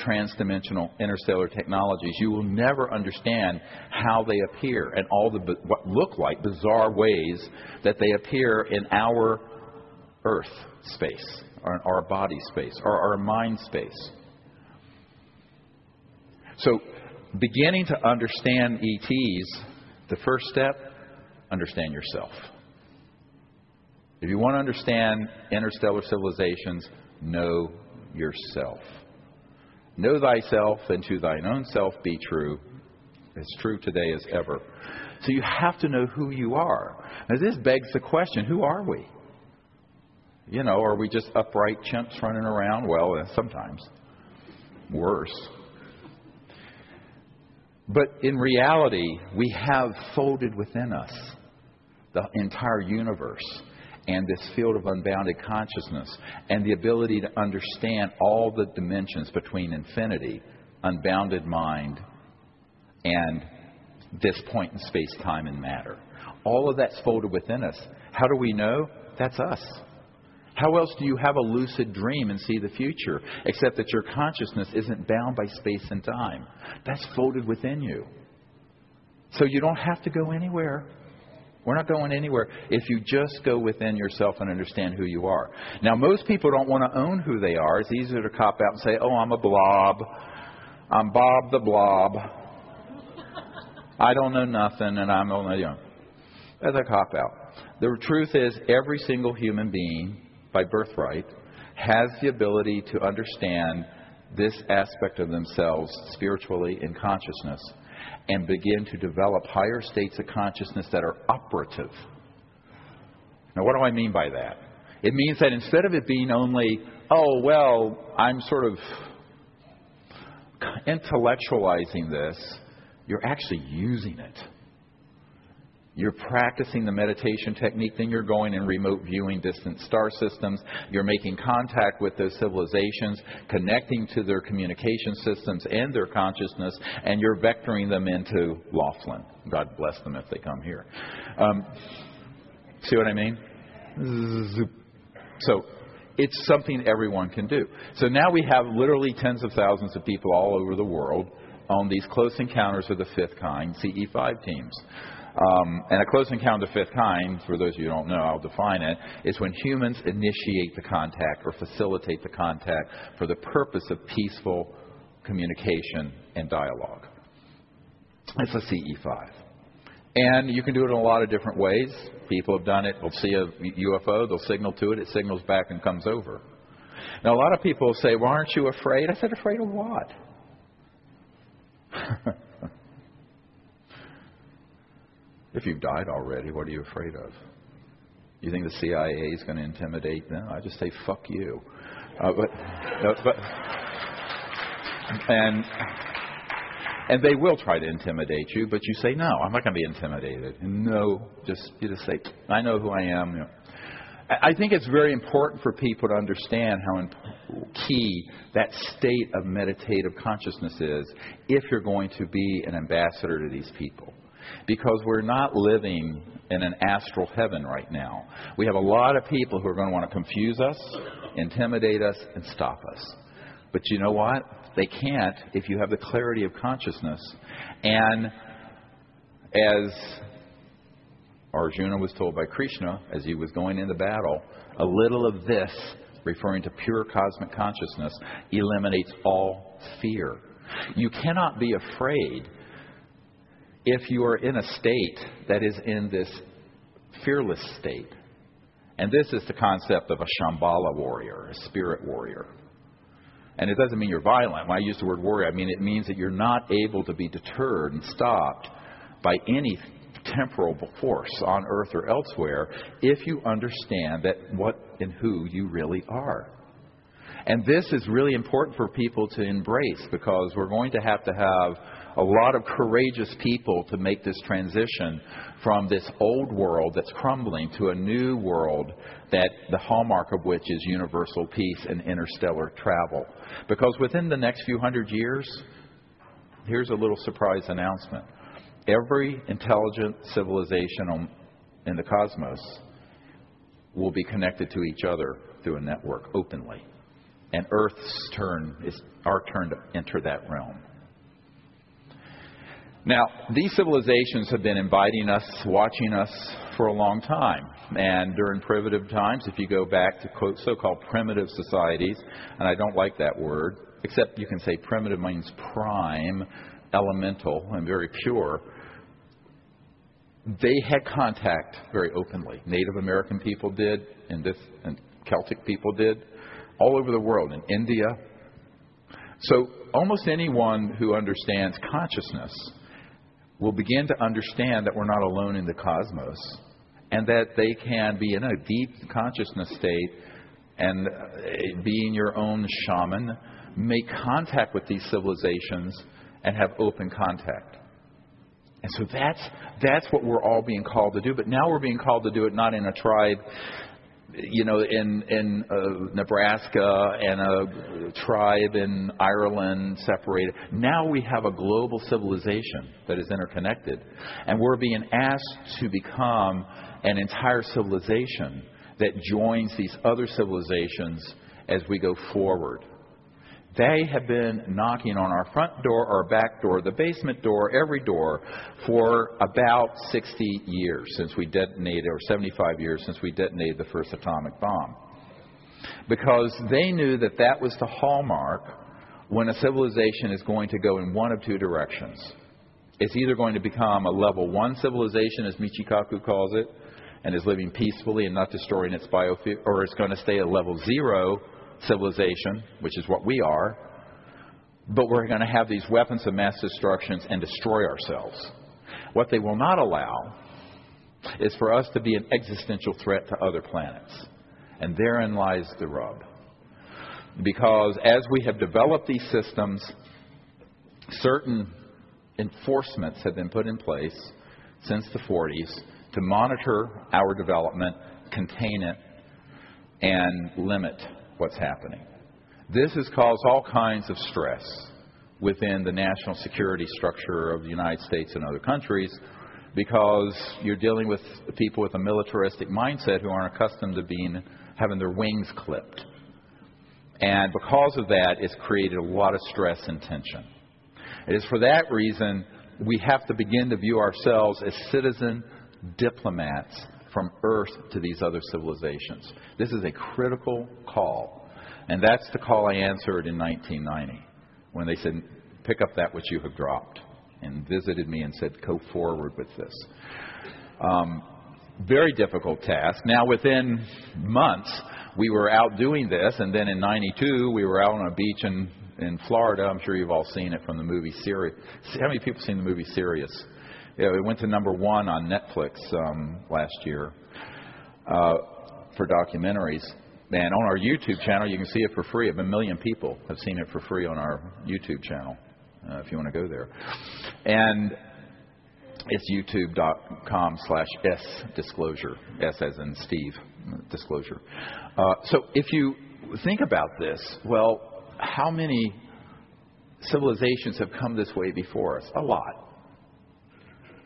Speaker 2: transdimensional interstellar technologies, you will never understand how they appear and all the what look like bizarre ways that they appear in our Earth space, or our body space, or our mind space. So, beginning to understand ETs, the first step, understand yourself. If you want to understand interstellar civilizations, know yourself. Know thyself, and to thine own self be true. As true today as ever. So you have to know who you are. Now this begs the question, who are we? You know, are we just upright chimps running around? Well, sometimes. Worse. But in reality, we have folded within us the entire universe and this field of unbounded consciousness and the ability to understand all the dimensions between infinity, unbounded mind, and this point in space, time, and matter. All of that's folded within us. How do we know? That's us. How else do you have a lucid dream and see the future, except that your consciousness isn't bound by space and time? That's folded within you. So you don't have to go anywhere. We're not going anywhere if you just go within yourself and understand who you are. Now, most people don't want to own who they are. It's easier to cop out and say, oh, I'm a blob. I'm Bob the Blob. I don't know nothing, and I'm only, you know. That's a cop out. The truth is, every single human being, by birthright, has the ability to understand this aspect of themselves spiritually in consciousness and begin to develop higher states of consciousness that are operative. Now, what do I mean by that? It means that instead of it being only, oh, well, I'm sort of intellectualizing this, you're actually using it. You're practicing the meditation technique, then you're going and remote viewing distant star systems. You're making contact with those civilizations, connecting to their communication systems and their consciousness, and you're vectoring them into Laughlin. God bless them if they come here. See what I mean? So it's something everyone can do. So now we have literally tens of thousands of people all over the world on these close encounters of the fifth kind, CE5 teams. And a close encounter of the fifth kind, for those of you who don't know, I'll define it, is when humans initiate the contact or facilitate the contact for the purpose of peaceful communication and dialogue. It's a CE5. And you can do it in a lot of different ways. People have done it. They'll see a UFO, they'll signal to it, it signals back and comes over. Now, a lot of people say, well, aren't you afraid? I said, afraid of what? If you've died already, what are you afraid of? You think the CIA is going to intimidate them? I just say, fuck you. And they will try to intimidate you, but you say, no, I'm not going to be intimidated. No, you just say, I know who I am. You know. I think it's very important for people to understand how key that state of meditative consciousness is if you're going to be an ambassador to these people. Because we're not living in an astral heaven right now. We have a lot of people who are going to want to confuse us, intimidate us, and stop us. But you know what? They can't if you have the clarity of consciousness. And as Arjuna was told by Krishna as he was going into battle, a little of this, referring to pure cosmic consciousness, eliminates all fear. You cannot be afraid if you are in a state that is in this fearless state. And this is the concept of a Shambhala warrior, a spirit warrior. And it doesn't mean you're violent. When I use the word warrior, I mean it means that you're not able to be deterred and stopped by any temporal force on earth or elsewhere if you understand that what and who you really are. And this is really important for people to embrace, because we're going to have a lot of courageous people to make this transition from this old world that's crumbling to a new world that the hallmark of which is universal peace and interstellar travel. Because within the next few hundred years, here's a little surprise announcement. Every intelligent civilization in the cosmos will be connected to each other through a network openly. And Earth's turn is our turn to enter that realm. Now, these civilizations have been inviting us, watching us for a long time. And during primitive times, if you go back to so-called primitive societies, and I don't like that word, except you can say primitive means prime, elemental, and very pure, they had contact very openly. Native American people did, and Celtic people did, all over the world, in India. So almost anyone who understands consciousness will begin to understand that we're not alone in the cosmos, and that they can be in a deep consciousness state and being your own shaman, make contact with these civilizations and have open contact. And so that's what we're all being called to do. But now we're being called to do it not in a tribe, in Nebraska and a tribe in Ireland separated. Now we have a global civilization that is interconnected. And we're being asked to become an entire civilization that joins these other civilizations as we go forward. They have been knocking on our front door, our back door, the basement door, every door for about 60 years since we detonated, or 75 years since we detonated the first atomic bomb. Because they knew that that was the hallmark when a civilization is going to go in one of two directions. It's either going to become a level 1 civilization, as Michikaku calls it, and is living peacefully and not destroying its biosphere, or it's going to stay at level 0 civilization, which is what we are, but we're going to have these weapons of mass destruction and destroy ourselves. What they will not allow is for us to be an existential threat to other planets. And therein lies the rub. Because as we have developed these systems, certain enforcements have been put in place since the 40s to monitor our development, contain it, and limit what's happening. This has caused all kinds of stress within the national security structure of the United States and other countries, because you're dealing with people with a militaristic mindset who aren't accustomed to having their wings clipped. And because of that, it's created a lot of stress and tension. It is for that reason we have to begin to view ourselves as citizen diplomats from Earth to these other civilizations. This is a critical call. And that's the call I answered in 1990 when they said, pick up that which you have dropped, and visited me and said, go forward with this. Very difficult task. Now, within months, we were out doing this, and then in 92, we were out on a beach in Florida. I'm sure you've all seen it from the movie Sirius. How many people have seen the movie Sirius? Yeah, it went to number 1 on Netflix last year for documentaries. And on our YouTube channel, you can see it for free. 1 million people have seen it for free on our YouTube channel, if you want to go there. And it's youtube.com/S-disclosure, S as in Steve, disclosure. So if you think about this, well, how many civilizations have come this way before us? A lot.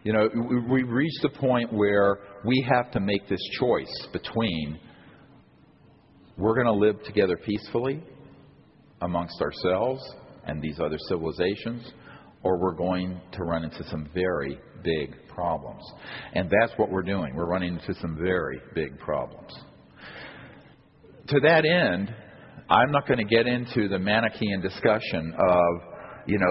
Speaker 2: You know, we've reached the point where we have to make this choice between we're going to live together peacefully amongst ourselves and these other civilizations, or we're going to run into some very big problems. And that's what we're doing. We're running into some very big problems. To that end, I'm not going to get into the Manichaean discussion of,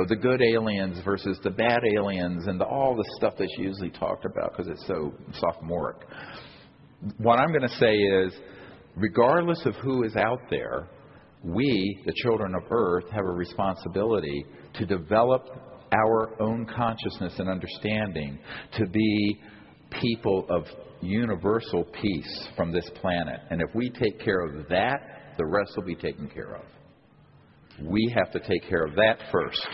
Speaker 2: the good aliens versus the bad aliens and all the stuff that's usually talked about because it's so sophomoric. What I'm going to say is, regardless of who is out there, we, the children of Earth, have a responsibility to develop our own consciousness and understanding to be people of universal peace from this planet. And if we take care of that, the rest will be taken care of. We have to take care of that first.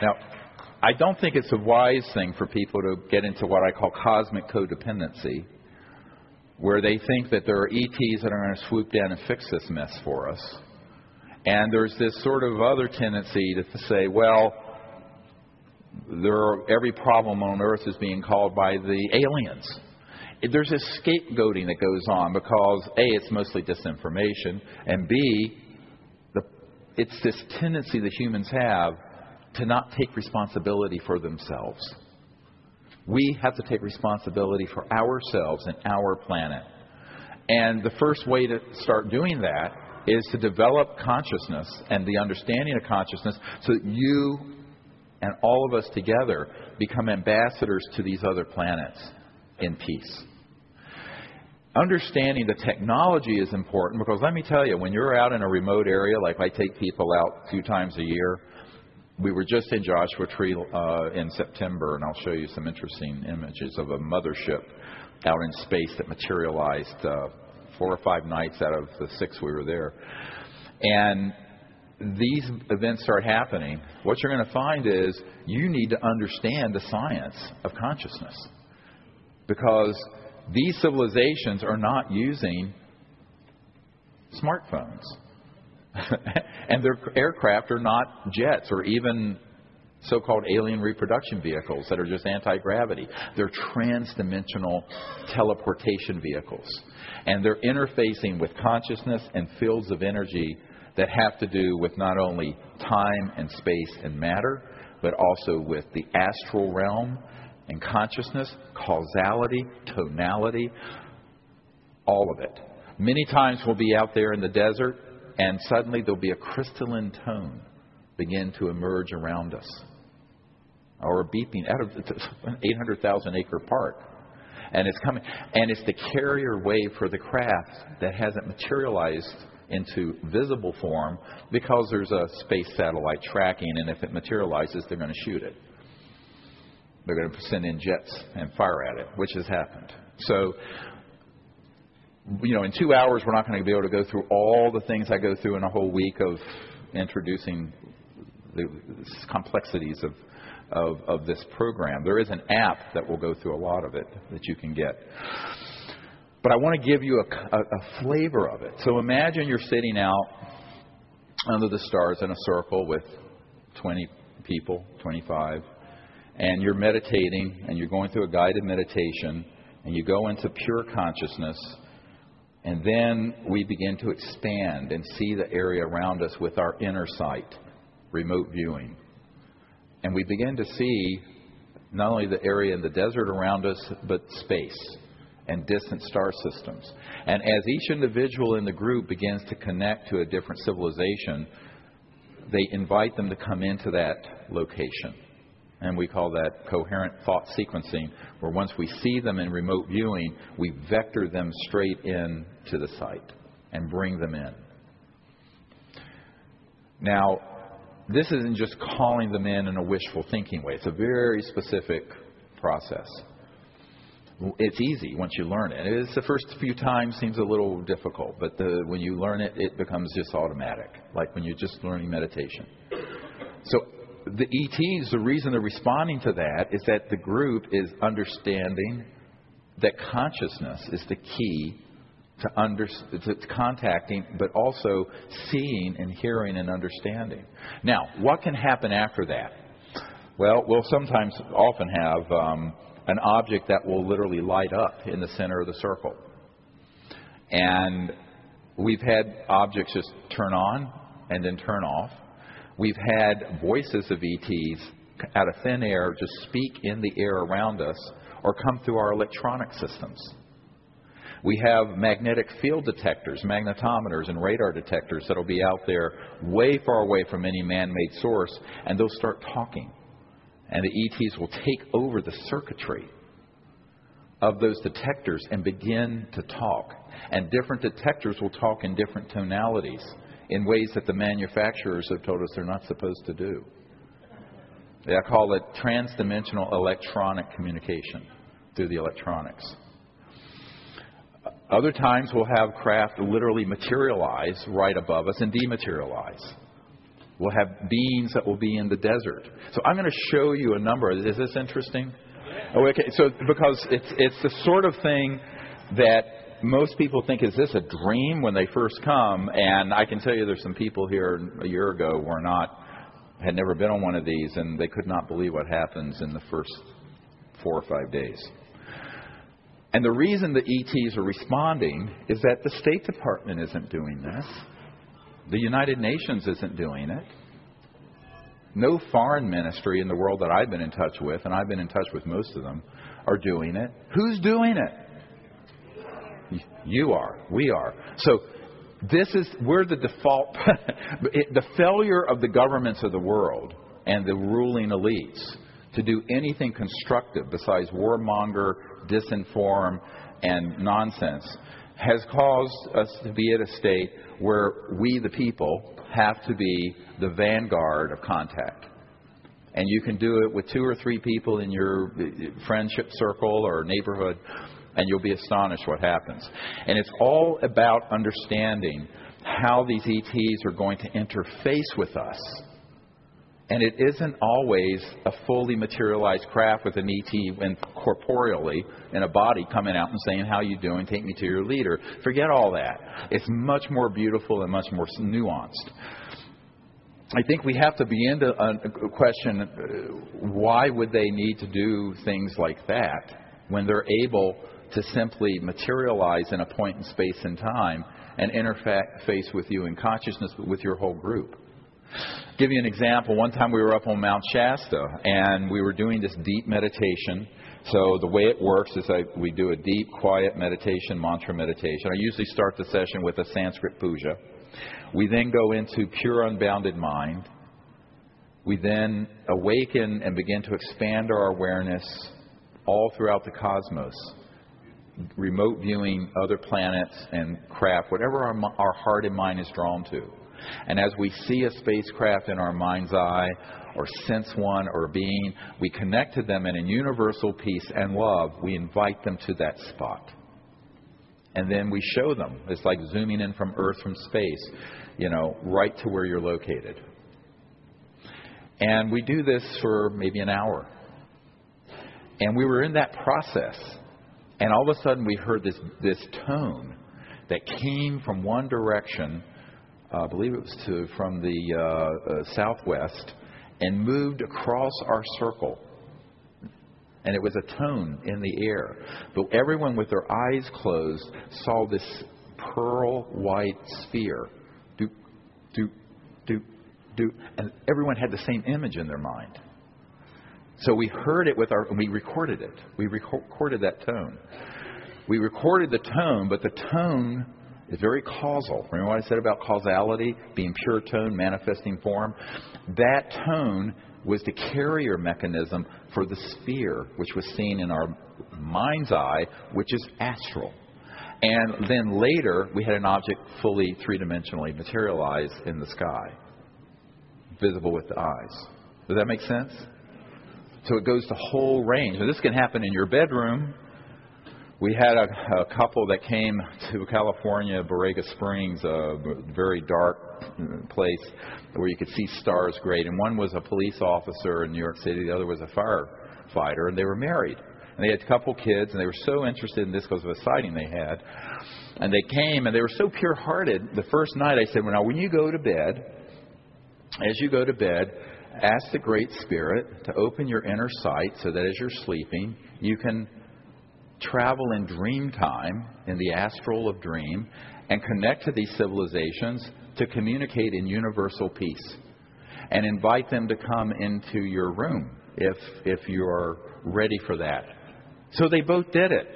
Speaker 2: Now, I don't think it's a wise thing for people to get into what I call cosmic codependency, where they think that there are ETs that are going to swoop down and fix this mess for us. And there's this sort of other tendency to say, well, every problem on Earth is being caused by the aliens. There's this scapegoating that goes on because, A, it's mostly disinformation, and B, it's this tendency that humans have to not take responsibility for themselves. We have to take responsibility for ourselves and our planet. And the first way to start doing that is to develop consciousness and the understanding of consciousness so that you and all of us together become ambassadors to these other planets in peace. Understanding the technology is important because let me tell you, when you're out in a remote area, like I take people out 2 times a year, we were just in Joshua Tree in September, and I'll show you some interesting images of a mothership out in space that materialized 4 or 5 nights out of the 6 we were there. And these events start happening, what you're going to find is you need to understand the science of consciousness. Because these civilizations are not using smartphones. And their aircraft are not jets or even so-called alien reproduction vehicles that are just anti-gravity. They're trans-dimensional teleportation vehicles. And they're interfacing with consciousness and fields of energy that have to do with not only time and space and matter, but also with the astral realm and consciousness, causality, tonality, all of it. Many times we'll be out there in the desert and suddenly there'll be a crystalline tone begin to emerge around us. Or a beeping out of an 800,000 acre park. And it's coming. And it's the carrier wave for the craft that hasn't materialized into visible form because there's a space satellite tracking, and if it materializes, they're going to shoot it. They're going to send in jets and fire at it, which has happened. So, in 2 hours, we're not going to be able to go through all the things I go through in a whole week of introducing the complexities of this program. There is an app that will go through a lot of it that you can get. But I want to give you a flavor of it. So imagine you're sitting out under the stars in a circle with 20 people, 25, and you're meditating, and you're going through a guided meditation, and you go into pure consciousness, and then we begin to expand and see the area around us with our inner sight, remote viewing. And we begin to see not only the area in the desert around us, but space and distant star systems. And as each individual in the group begins to connect to a different civilization, they invite them to come into that location. And we call that coherent thought sequencing, where once we see them in remote viewing, we vector them straight in to the site and bring them in. Now, this isn't just calling them in a wishful thinking way. It's a very specific process. It's easy once you learn it. It's the first few times seems a little difficult, but when you learn it, it becomes just automatic, like when you're just learning meditation. So the ETs, the reason they're responding to that is that the group is understanding that consciousness is the key to contacting, but also seeing and hearing and understanding. Now, what can happen after that? Well, we'll often have an object that will literally light up in the center of the circle. And we've had objects just turn on and then turn off. We've had voices of ETs out of thin air just speak in the air around us or come through our electronic systems. We have magnetic field detectors, magnetometers, and radar detectors that will be out there way far away from any man-made source, and they'll start talking. And the ETs will take over the circuitry of those detectors and begin to talk. And different detectors will talk in different tonalities in ways that the manufacturers have told us they're not supposed to do. I call it trans-dimensional electronic communication through the electronics. Other times we'll have craft literally materialize right above us and dematerialize. We'll have beings that will be in the desert. So I'm going to show you a number. Is this interesting? Oh, okay. So because it's the sort of thing that most people think, is this a dream when they first come? And I can tell you there's some people here a year ago had never been on one of these, and they could not believe what happens in the first 4 or 5 days. And the reason the ETs are responding is that the State Department isn't doing this. The United Nations isn't doing it. No foreign ministry in the world that I've been in touch with, and I've been in touch with most of them, are doing it. Who's doing it? You are. We are. So we're the default. The failure of the governments of the world and the ruling elites to do anything constructive besides warmonger, disinform, and nonsense has caused us to be at a state where we, the people, have to be the vanguard of contact. And you can do it with 2 or 3 people in your friendship circle or neighborhood, and you'll be astonished what happens. And it's all about understanding how these ETs are going to interface with us. And it isn't always a fully materialized craft with an ET corporeally in a body coming out and saying, how you doing? Take me to your leader. Forget all that. It's much more beautiful and much more nuanced. I think we have to begin to question why would they need to do things like that when they're able to simply materialize in a point in space and time and interface with you in consciousness with your whole group. Give you an example. One time we were up on Mount Shasta and we were doing this deep meditation. So the way it works is we do a deep, quiet meditation, mantra meditation. I usually start the session with a Sanskrit puja. We then go into pure unbounded mind. We then awaken and begin to expand our awareness all throughout the cosmos. Remote viewing other planets and craft, whatever our heart and mind is drawn to. And as we see a spacecraft in our mind's eye, or sense one or being, we connect to them in a universal peace and love. We invite them to that spot. And then we show them. It's like zooming in from Earth from space, right to where you're located. And we do this for maybe an hour. And we were in that process. And all of a sudden we heard this tone that came from one direction. I believe it was from the southwest, and moved across our circle. And it was a tone in the air. But everyone with their eyes closed saw this pearl white sphere. Doop, doop, doop, doop. And everyone had the same image in their mind. So we heard it we recorded it. We recorded that tone. We recorded the tone, but the tone is very causal. Remember what I said about causality, being pure tone, manifesting form? That tone was the carrier mechanism for the sphere, which was seen in our mind's eye, which is astral. And then later, we had an object fully three-dimensionally materialized in the sky, visible with the eyes. Does that make sense? So it goes the whole range. And this can happen in your bedroom. We had a couple that came to California, Borrega Springs, a very dark place where you could see stars great. And one was a police officer in New York City. The other was a firefighter. And they were married. And they had a couple kids. And they were so interested in this because of a sighting they had. And they came, and they were so pure-hearted. The first night I said, well, now, when you go to bed, as you go to bed, ask the Great Spirit to open your inner sight so that as you're sleeping, you can travel in dream time, in the astral of dream, and connect to these civilizations to communicate in universal peace. And invite them to come into your room if you're ready for that. So they both did it.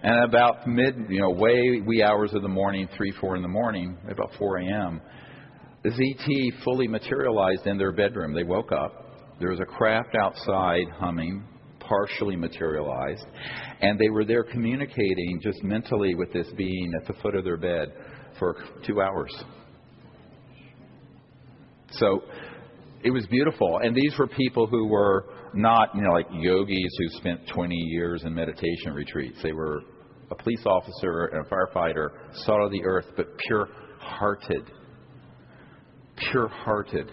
Speaker 2: And about wee hours of the morning, 3, 4 in the morning, about 4 a.m., the ET fully materialized in their bedroom. They woke up. There was a craft outside humming, partially materialized, and they were there communicating just mentally with this being at the foot of their bed for 2 hours. So it was beautiful. And these were people who were not, like yogis who spent 20 years in meditation retreats. They were a police officer and a firefighter, salt of the earth, but pure-hearted. Pure-hearted.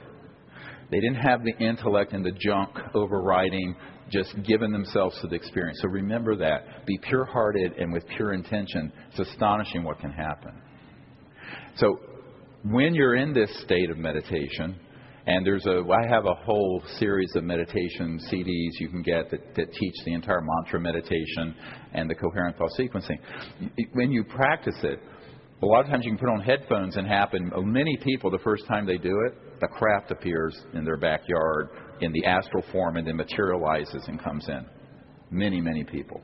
Speaker 2: They didn't have the intellect and the junk overriding, just giving themselves to the experience. So remember that. Be pure-hearted and with pure intention. It's astonishing what can happen. So when you're in this state of meditation, and I have a whole series of meditation CDs you can get that teach the entire mantra meditation and the coherent thought sequencing. When you practice it, a lot of times you can put on headphones and many people, the first time they do it, a craft appears in their backyard in the astral form and then materializes and comes in. Many, many people.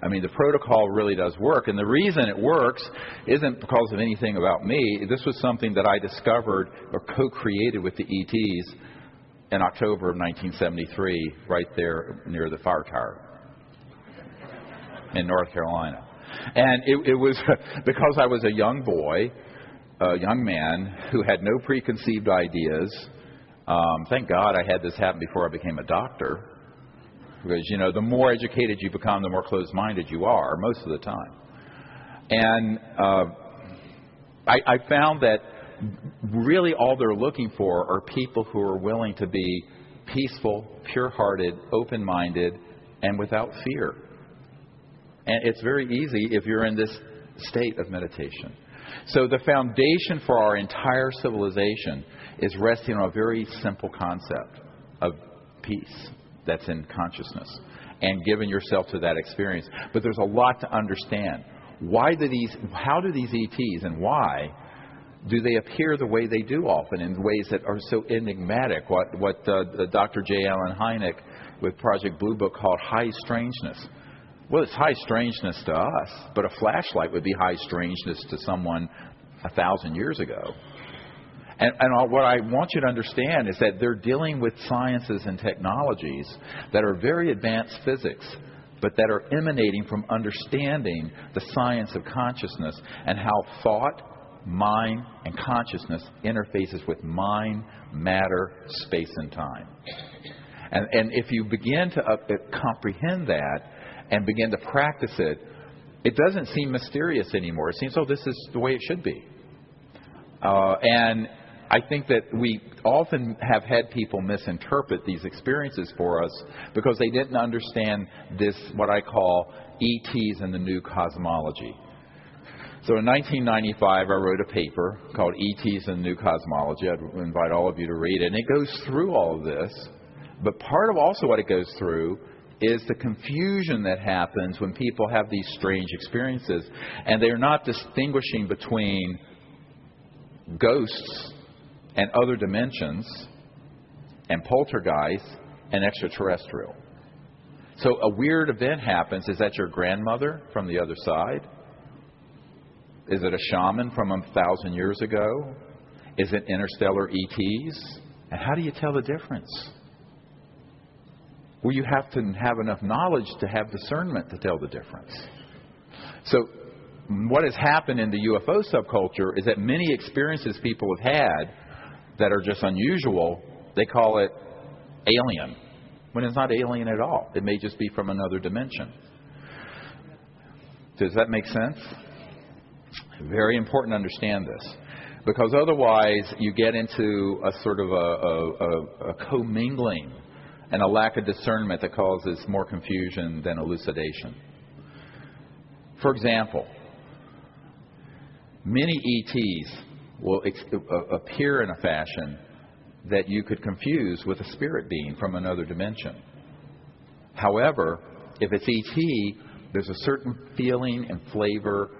Speaker 2: I mean, the protocol really does work. And the reason it works isn't because of anything about me. This was something that I discovered or co-created with the ETs in October of 1973, right there near the fire tower in North Carolina. And it was because I was a young boy, a young man who had no preconceived ideas. Thank God I had this happen before I became a doctor. Because, the more educated you become, the more closed-minded you are, most of the time. And I found that really all they're looking for are people who are willing to be peaceful, pure-hearted, open-minded, and without fear. And it's very easy if you're in this state of meditation. So the foundation for our entire civilization is resting on a very simple concept of peace that's in consciousness and giving yourself to that experience. But there's a lot to understand. How do these ETs and why do they appear the way they do often in ways that are so enigmatic? What Dr. J. Allen Hynek with Project Blue Book called high strangeness. Well, it's high strangeness to us, but a flashlight would be high strangeness to someone 1,000 years ago. And what I want you to understand is that they're dealing with sciences and technologies that are very advanced physics, but that are emanating from understanding the science of consciousness and how thought, mind, and consciousness interfaces with mind, matter, space, and time. And if you begin to comprehend that and begin to practice it, it doesn't seem mysterious anymore. It seems, this is the way it should be. And I think that we often have had people misinterpret these experiences for us because they didn't understand this, what I call ETs in the new cosmology. So in 1995, I wrote a paper called ETs in the New Cosmology. I'd invite all of you to read it. And it goes through all of this. But part of also what it goes through is the confusion that happens when people have these strange experiences. And they're not distinguishing between ghosts and other dimensions and poltergeists and extraterrestrial. So a weird event happens. Is that your grandmother from the other side? Is it a shaman from 1,000 years ago? Is it interstellar ETs? And how do you tell the difference? Well, you have to have enough knowledge to have discernment to tell the difference. So what has happened in the UFO subculture is that many experiences people have had that are just unusual, they call it alien, when it's not alien at all. It may just be from another dimension. Does that make sense? Very important to understand this, because otherwise you get into a sort of a commingling and a lack of discernment that causes more confusion than elucidation. For example, many ETs will appear in a fashion that you could confuse with a spirit being from another dimension. However, if it's ET, there's a certain feeling and flavor,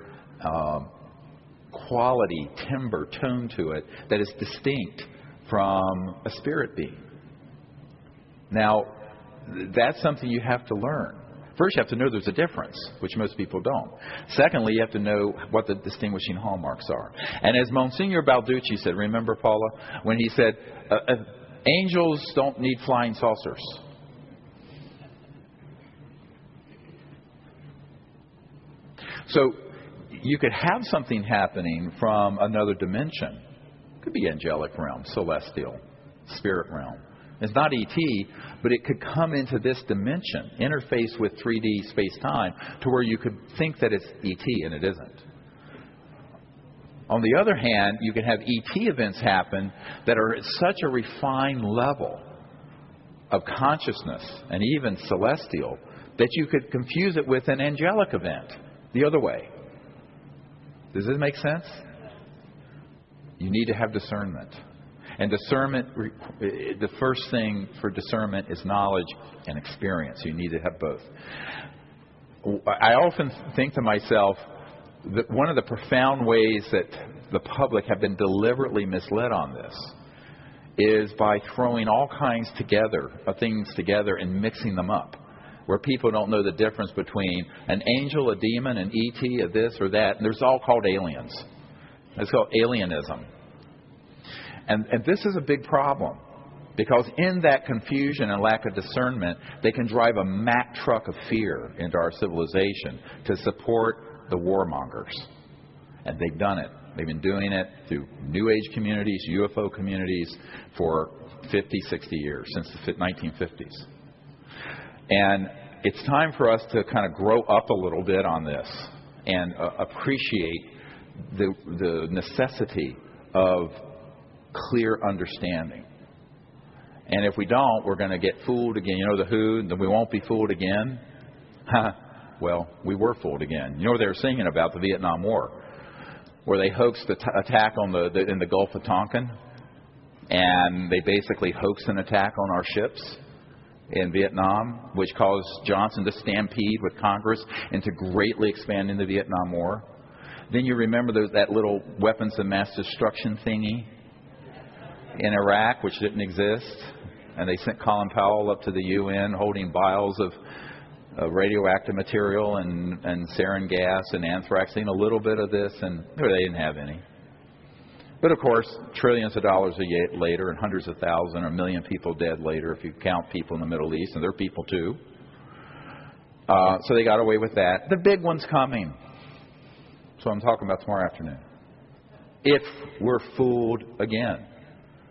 Speaker 2: quality, timbre, tone to it that is distinct from a spirit being. Now, that's something you have to learn. First, you have to know there's a difference, which most people don't. Secondly, you have to know what the distinguishing hallmarks are. And as Monsignor Balducci said, remember, Paula, when he said, angels don't need flying saucers. So you could have something happening from another dimension. It could be angelic realm, celestial, spirit realm. It's not ET, but it could come into this dimension, interface with 3D space-time, to where you could think that it's ET, and it isn't. On the other hand, you can have ET events happen that are at such a refined level of consciousness, and even celestial, that you could confuse it with an angelic event the other way. Does this make sense? You need to have discernment. And discernment, the first thing for discernment is knowledge and experience. You need to have both. I often think to myself that one of the profound ways that the public have been deliberately misled on this is by throwing all kinds of things together and mixing them up, where people don't know the difference between an angel, a demon, an ET, a this or that. And there's all called aliens. It's called alienism. And this is a big problem, because in that confusion and lack of discernment, they can drive a Mack truck of fear into our civilization to support the warmongers. And they've done it. They've been doing it through New Age communities, UFO communities for 50, 60 years, since the 1950s. And it's time for us to kind of grow up a little bit on this and appreciate the necessity of clear understanding. And if we don't, we're going to get fooled again. You know the who, that we won't be fooled again? Well, we were fooled again. You know what they were singing about? The Vietnam War, where they hoaxed the attack on in the Gulf of Tonkin, and they basically hoaxed an attack on our ships in Vietnam, which caused Johnson to stampede with Congress into greatly expanding the Vietnam War. Then you remember that little weapons of mass destruction thingy in Iraq, which didn't exist, and they sent Colin Powell up to the UN holding vials of radioactive material and sarin gas and anthrax, a little bit of this, and they didn't have any. But of course, trillions of dollars a year later, and hundreds of thousands or a million people dead later, if you count people in the Middle East, and they're people too. So they got away with that. The big one's coming. So I'm talking about tomorrow afternoon. If we're fooled again.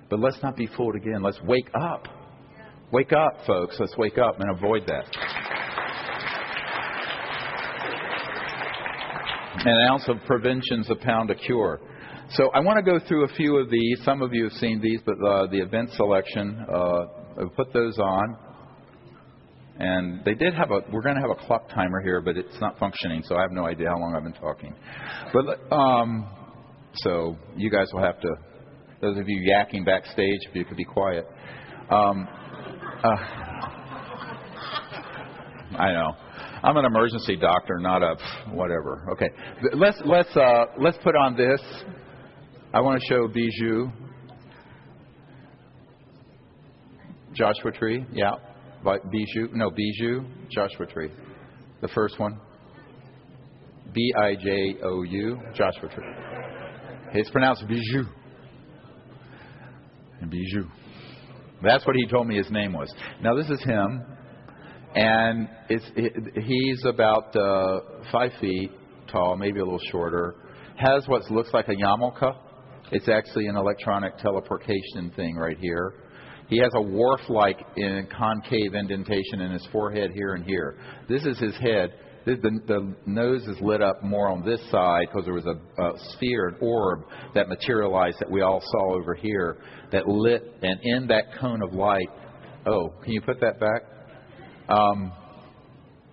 Speaker 2: But let's not be fooled again. Let's wake up. Wake up, folks. Let's wake up and avoid that. An ounce of prevention's a pound of cure. So I want to go through a few of these. Some of you have seen these, but the event selection, I've put those on. And they did have we're going to have a clock timer here, but it's not functioning, so I have no idea how long I've been talking. But so you guys will have to, those of you yakking backstage, if you could be quiet. I know. I'm an emergency doctor, not a whatever. Okay, let's put on this. I want to show Bijou. Joshua Tree, yeah. Bijou, Joshua Tree. The first one. Bijou, Joshua Tree. It's pronounced Bijou. And Bijou. That's what he told me his name was. Now this is him. And he's about 5 feet tall, maybe a little shorter. Has what looks like a yarmulke. It's actually an electronic teleportation thing right here. He has a wharf-like concave indentation in his forehead here and here. This is his head. The nose is lit up more on this side because there was a sphere, an orb that materialized that we all saw over here that lit, and in that cone of light. Oh, can you put that back?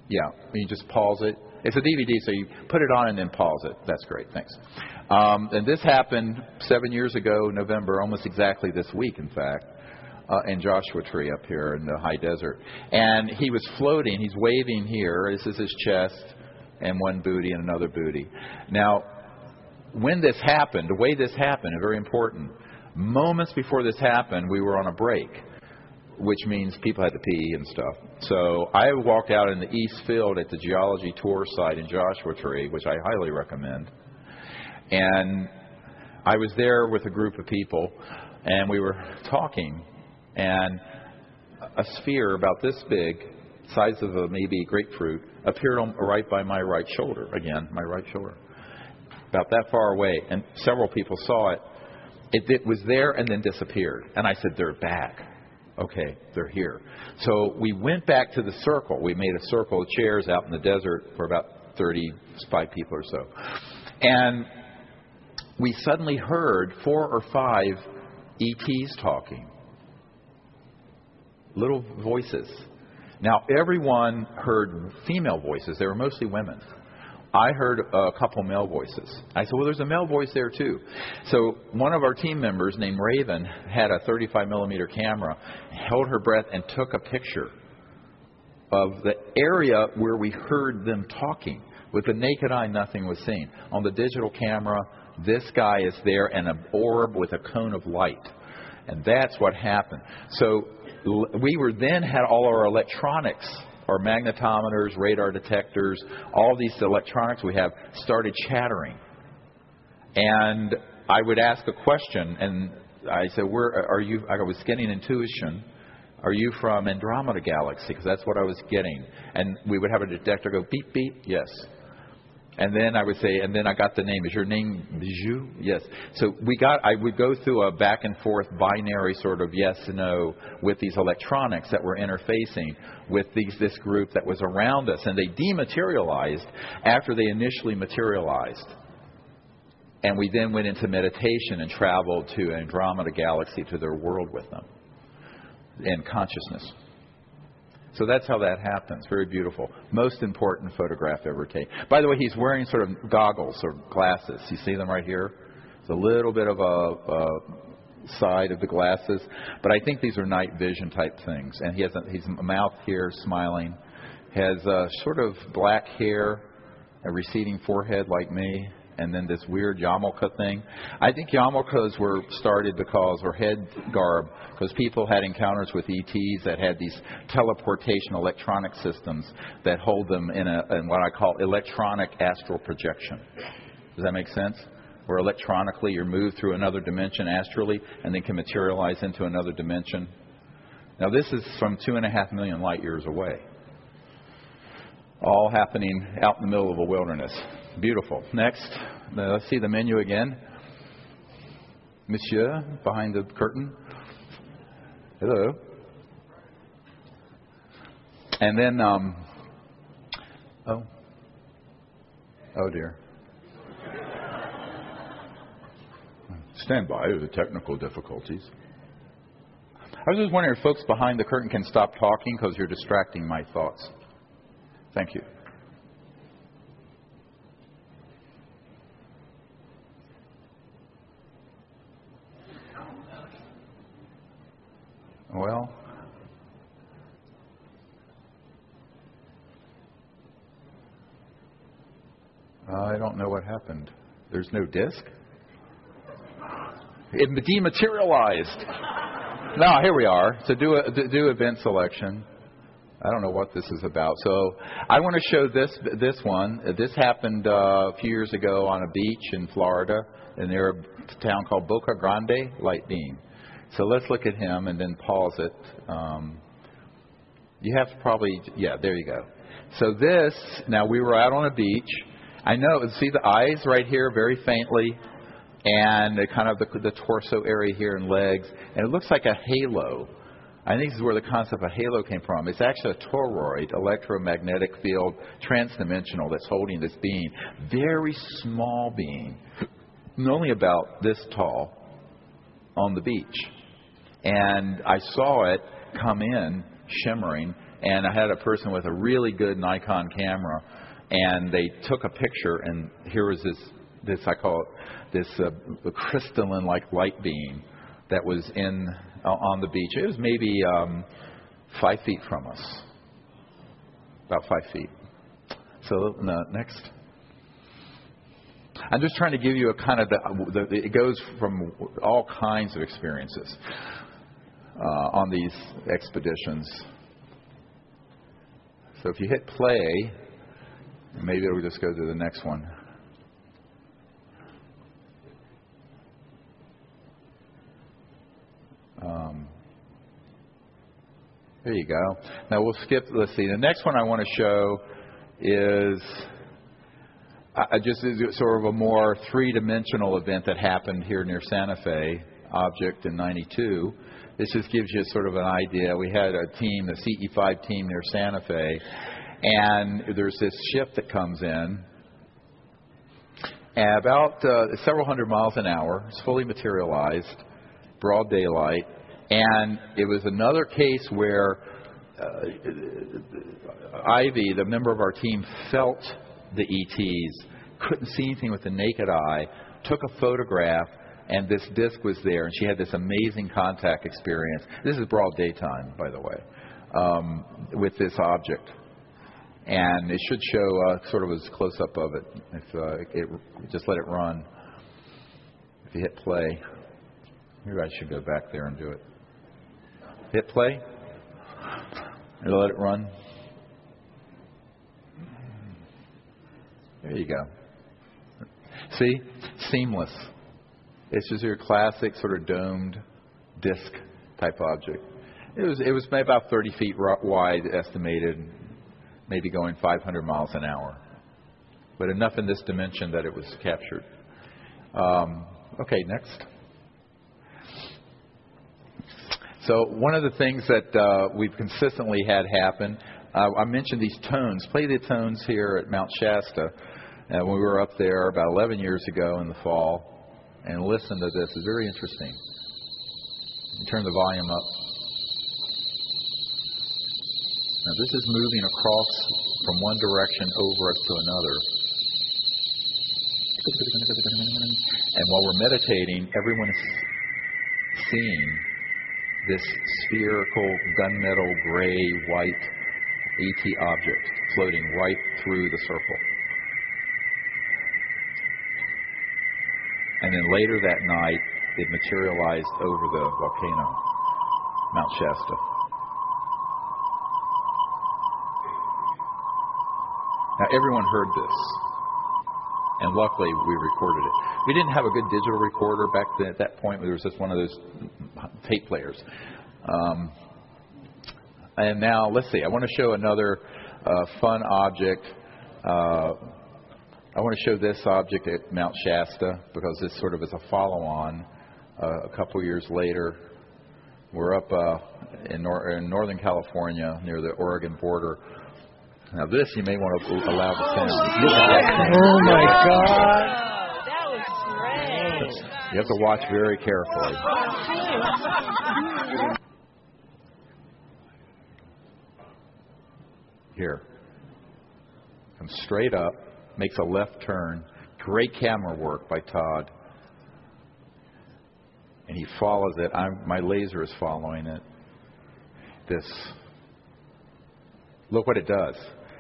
Speaker 2: Yeah, you just pause it. It's a DVD, so you put it on and then pause it. That's great, thanks. And this happened 7 years ago, November, almost exactly this week, in fact, in Joshua Tree up here in the high desert. And he was floating. He's waving here. This is his chest and one booty and another booty. Now, when this happened, the way this happened, is very important. Moments before this happened, we were on a break, which means people had to pee and stuff. So I walked out in the East Field at the geology tour site in Joshua Tree, which I highly recommend. And I was there with a group of people, and we were talking, and a sphere about this big, size of a maybe grapefruit, appeared right by my right shoulder. Again, my right shoulder. About that far away, and several people saw it. It was there and then disappeared. And I said, they're back. Okay, they're here. So we went back to the circle. We made a circle of chairs out in the desert for about 35 people or so. And we suddenly heard 4 or 5 ETs talking. Little voices. Now, everyone heard female voices. They were mostly women. I heard a couple male voices. I said, well, there's a male voice there, too. So one of our team members named Raven had a 35-millimeter camera, held her breath, and took a picture of the area where we heard them talking. With the naked eye, nothing was seen. On the digital camera, this guy is there and an orb with a cone of light. And that's what happened. So we were then had all our electronics, our magnetometers, radar detectors, all these electronics we have started chattering. And I would ask a question, and I said, "Where are you?" I was getting intuition. Are you from Andromeda Galaxy? Because that's what I was getting. And we would have a detector go beep, beep, yes. And then I would say, and then I got the name. Is your name Bijou? Yes. So I would go through a back and forth binary sort of yes and no with these electronics that were interfacing with this group that was around us. And they dematerialized after they initially materialized. And we then went into meditation and traveled to Andromeda Galaxy, to their world with them, in consciousness. So that's how that happens. Very beautiful. Most important photograph ever taken. By the way, he's wearing sort of goggles or glasses. You see them right here? It's a little bit of a side of the glasses, but I think these are night vision type things. And he's a mouth here, smiling, has sort of black hair, a receding forehead like me, and then this weird yarmulke thing. I think yarmulkes were started or head garb, because people had encounters with ETs that had these teleportation electronic systems that hold them in what I call electronic astral projection. Does that make sense? Where electronically you're moved through another dimension astrally and then can materialize into another dimension. Now this is from 2.5 million light years away. All happening out in the middle of a wilderness. Beautiful. Next, let's see the menu again. Monsieur, behind the curtain. Hello. And then, oh dear. Stand by, there's technical difficulties. I was just wondering if folks behind the curtain can stop talking, because you're distracting my thoughts. Thank you. Well, I don't know what happened. There's no disc? It dematerialized. Now, here we are. So do event selection. I don't know what this is about. So I want to show this one. This happened a few years ago on a beach in Florida, near a town called Boca Grande, light beam. So let's look at him and then pause it. You have to probably, yeah, there you go. So this, now we were out on a beach. I know, see the eyes right here very faintly, and kind of the torso area here and legs. And it looks like a halo. I think this is where the concept of halo came from. It's actually a toroid, electromagnetic field, transdimensional, that's holding this being. Very small being, only about this tall, on the beach. And I saw it come in, shimmering, and I had a person with a really good Nikon camera, and they took a picture, and here was this I call it, this crystalline-like light beam that was on the beach. It was maybe 5 feet from us, about 5 feet. So next. I'm just trying to give you a kind of it goes from all kinds of experiences on these expeditions. So if you hit play, maybe it'll just go to the next one. There you go. Now we'll skip. Let's see. The next one I want to show is just sort of a more three-dimensional event that happened here near Santa Fe, object in '92. This just gives you sort of an idea. We had a team, the CE5 team near Santa Fe, and there's this ship that comes in at about several hundred miles an hour. It's fully materialized, broad daylight. And it was another case where Ivy, the member of our team, felt the ETs, couldn't see anything with the naked eye, took a photograph, and this disc was there, and she had this amazing contact experience. This is broad daytime, by the way, with this object. And it should show sort of a close-up of it. If just let it run. If you hit play. Maybe I should go back there and do it. Hit play. And let it run. There you go. See? Seamless. It's just your classic sort of domed disc type object. It was maybe about 30 feet wide, estimated, maybe going 500 miles an hour. But enough in this dimension that it was captured. Okay, next. So one of the things that we've consistently had happen, I mentioned these tones. Play the tones here at Mount Shasta. And we were up there about 11 years ago in the fall, and listen to this. It's very interesting. You turn the volume up. Now this is moving across from one direction over us to another. And while we're meditating, everyone is seeing this spherical, gunmetal, gray, white ET object floating right through the circle. And then later that night, it materialized over the volcano, Mount Shasta. Now, everyone heard this, and luckily we recorded it. We didn't have a good digital recorder back then. At that point, there was just one of those tape players. And now, let's see. I want to show another fun object. I want to show this object at Mount Shasta because this sort of is a follow-on. A couple years later, we're up in Northern California near the Oregon border. Now this you may want to allow the sound.
Speaker 3: Oh my God!
Speaker 1: That was great.
Speaker 2: You have to watch very carefully. Here. Comes straight up, makes a left turn. Great camera work by Todd. And he follows it. My laser is following it. Look what it does.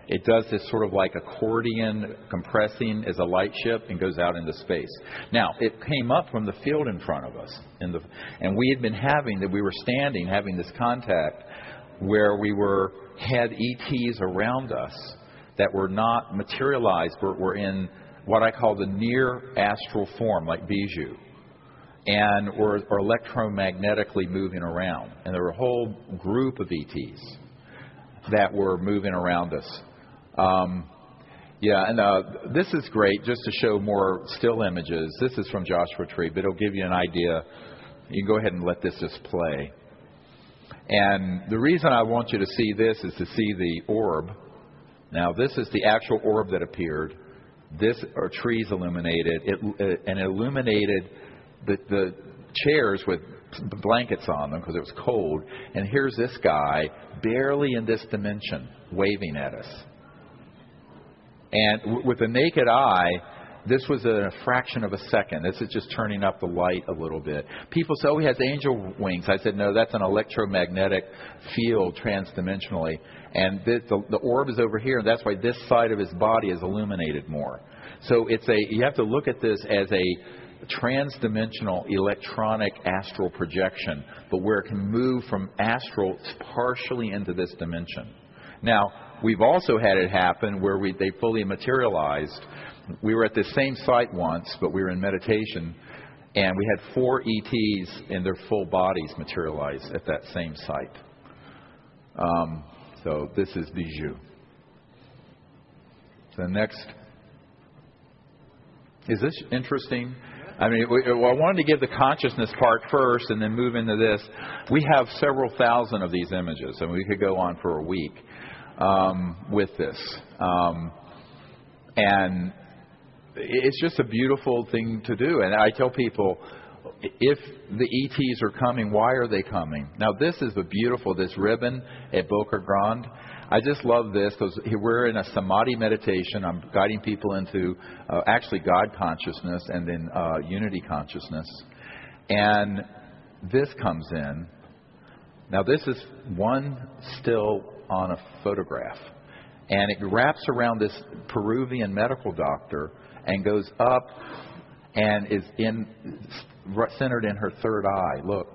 Speaker 2: It does this sort of like accordion compressing as a light ship and goes out into space. Now, it came up from the field in front of us. And we had been we were standing, having this contact where we had ETs around us that were not materialized, but were in what I call the near astral form, like Bijou. And were electromagnetically moving around. And there were a whole group of ETs that were moving around us. This is great just to show more still images. This is from Joshua Tree, but it'll give you an idea. You can go ahead and let this just play. And the reason I want you to see this is to see the orb. Now, this is the actual orb that appeared. This are trees illuminated. It illuminated the chairs with blankets on them because it was cold. And here's this guy, barely in this dimension, waving at us. And with the naked eye, this was a fraction of a second. This is just turning up the light a little bit. People say, oh, he has angel wings. I said, no, that's an electromagnetic field transdimensionally. And the orb is over here, and that's why this side of his body is illuminated more. So you have to look at this as a transdimensional electronic astral projection, but where it can move from astral partially into this dimension. Now, we've also had it happen where they fully materialized. We were at the same site once, but we were in meditation, and we had 4 ETs in their full bodies materialize at that same site. So this is Bijou. The next. Is this interesting? I mean, I wanted to give the consciousness part first and then move into this. We have several thousand of these images, and we could go on for a week with this. And it's just a beautiful thing to do. And I tell people, if the ETs are coming, why are they coming? Now, this is this ribbon at Boca Grande. I just love this because we're in a samadhi meditation. I'm guiding people into actually God consciousness and then unity consciousness. And this comes in. Now, this is one still on a photograph. And it wraps around this Peruvian medical doctor and goes up and is centered in her third eye. Look,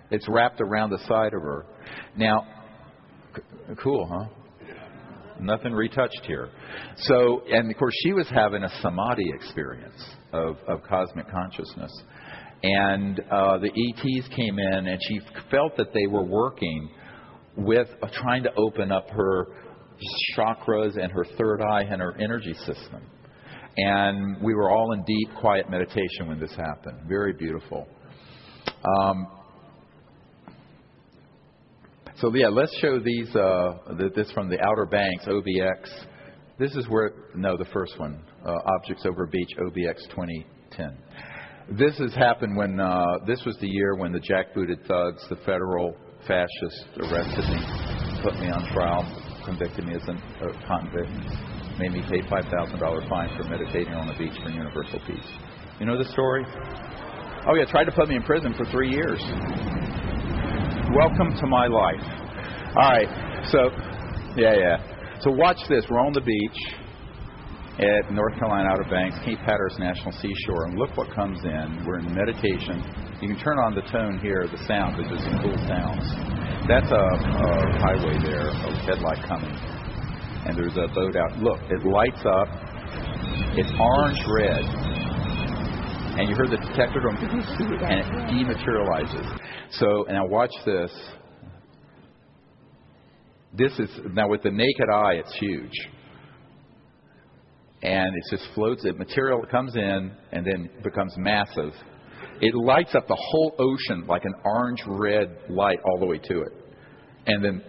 Speaker 2: it's wrapped around the side of her. Now, cool, huh? Nothing retouched here. So, and of course, she was having a samadhi experience of cosmic consciousness. And the ETs came in, and she felt that they were working with trying to open up her chakras and her third eye and her energy system. And we were all in deep, quiet meditation when this happened. Very beautiful. So let's show these. This from the Outer Banks, OBX. This is where, no, the first one, Objects Over Beach, OBX 2010. This has happened when, this was the year when the jackbooted thugs, the federal fascists, arrested me, put me on trial, convicted me as a convict, made me pay $5,000 fine for meditating on the beach for universal peace. You know the story? Oh yeah, tried to put me in prison for 3 years. Welcome to my life. All right, so, yeah. So watch this. We're on the beach at North Carolina Outer Banks, Cape Hatteras National Seashore, and look what comes in. We're in meditation. You can turn on the tone here, the sound, because there's some cool sounds. That's a highway there, a headlight coming. And there's a boat out. Look, it lights up. It's orange-red. And you heard the detector going, and it dematerializes. So, now watch this. This is, now with the naked eye, it's huge. And it just floats. The material comes in and then becomes massive. It lights up the whole ocean like an orange-red light all the way to it. And then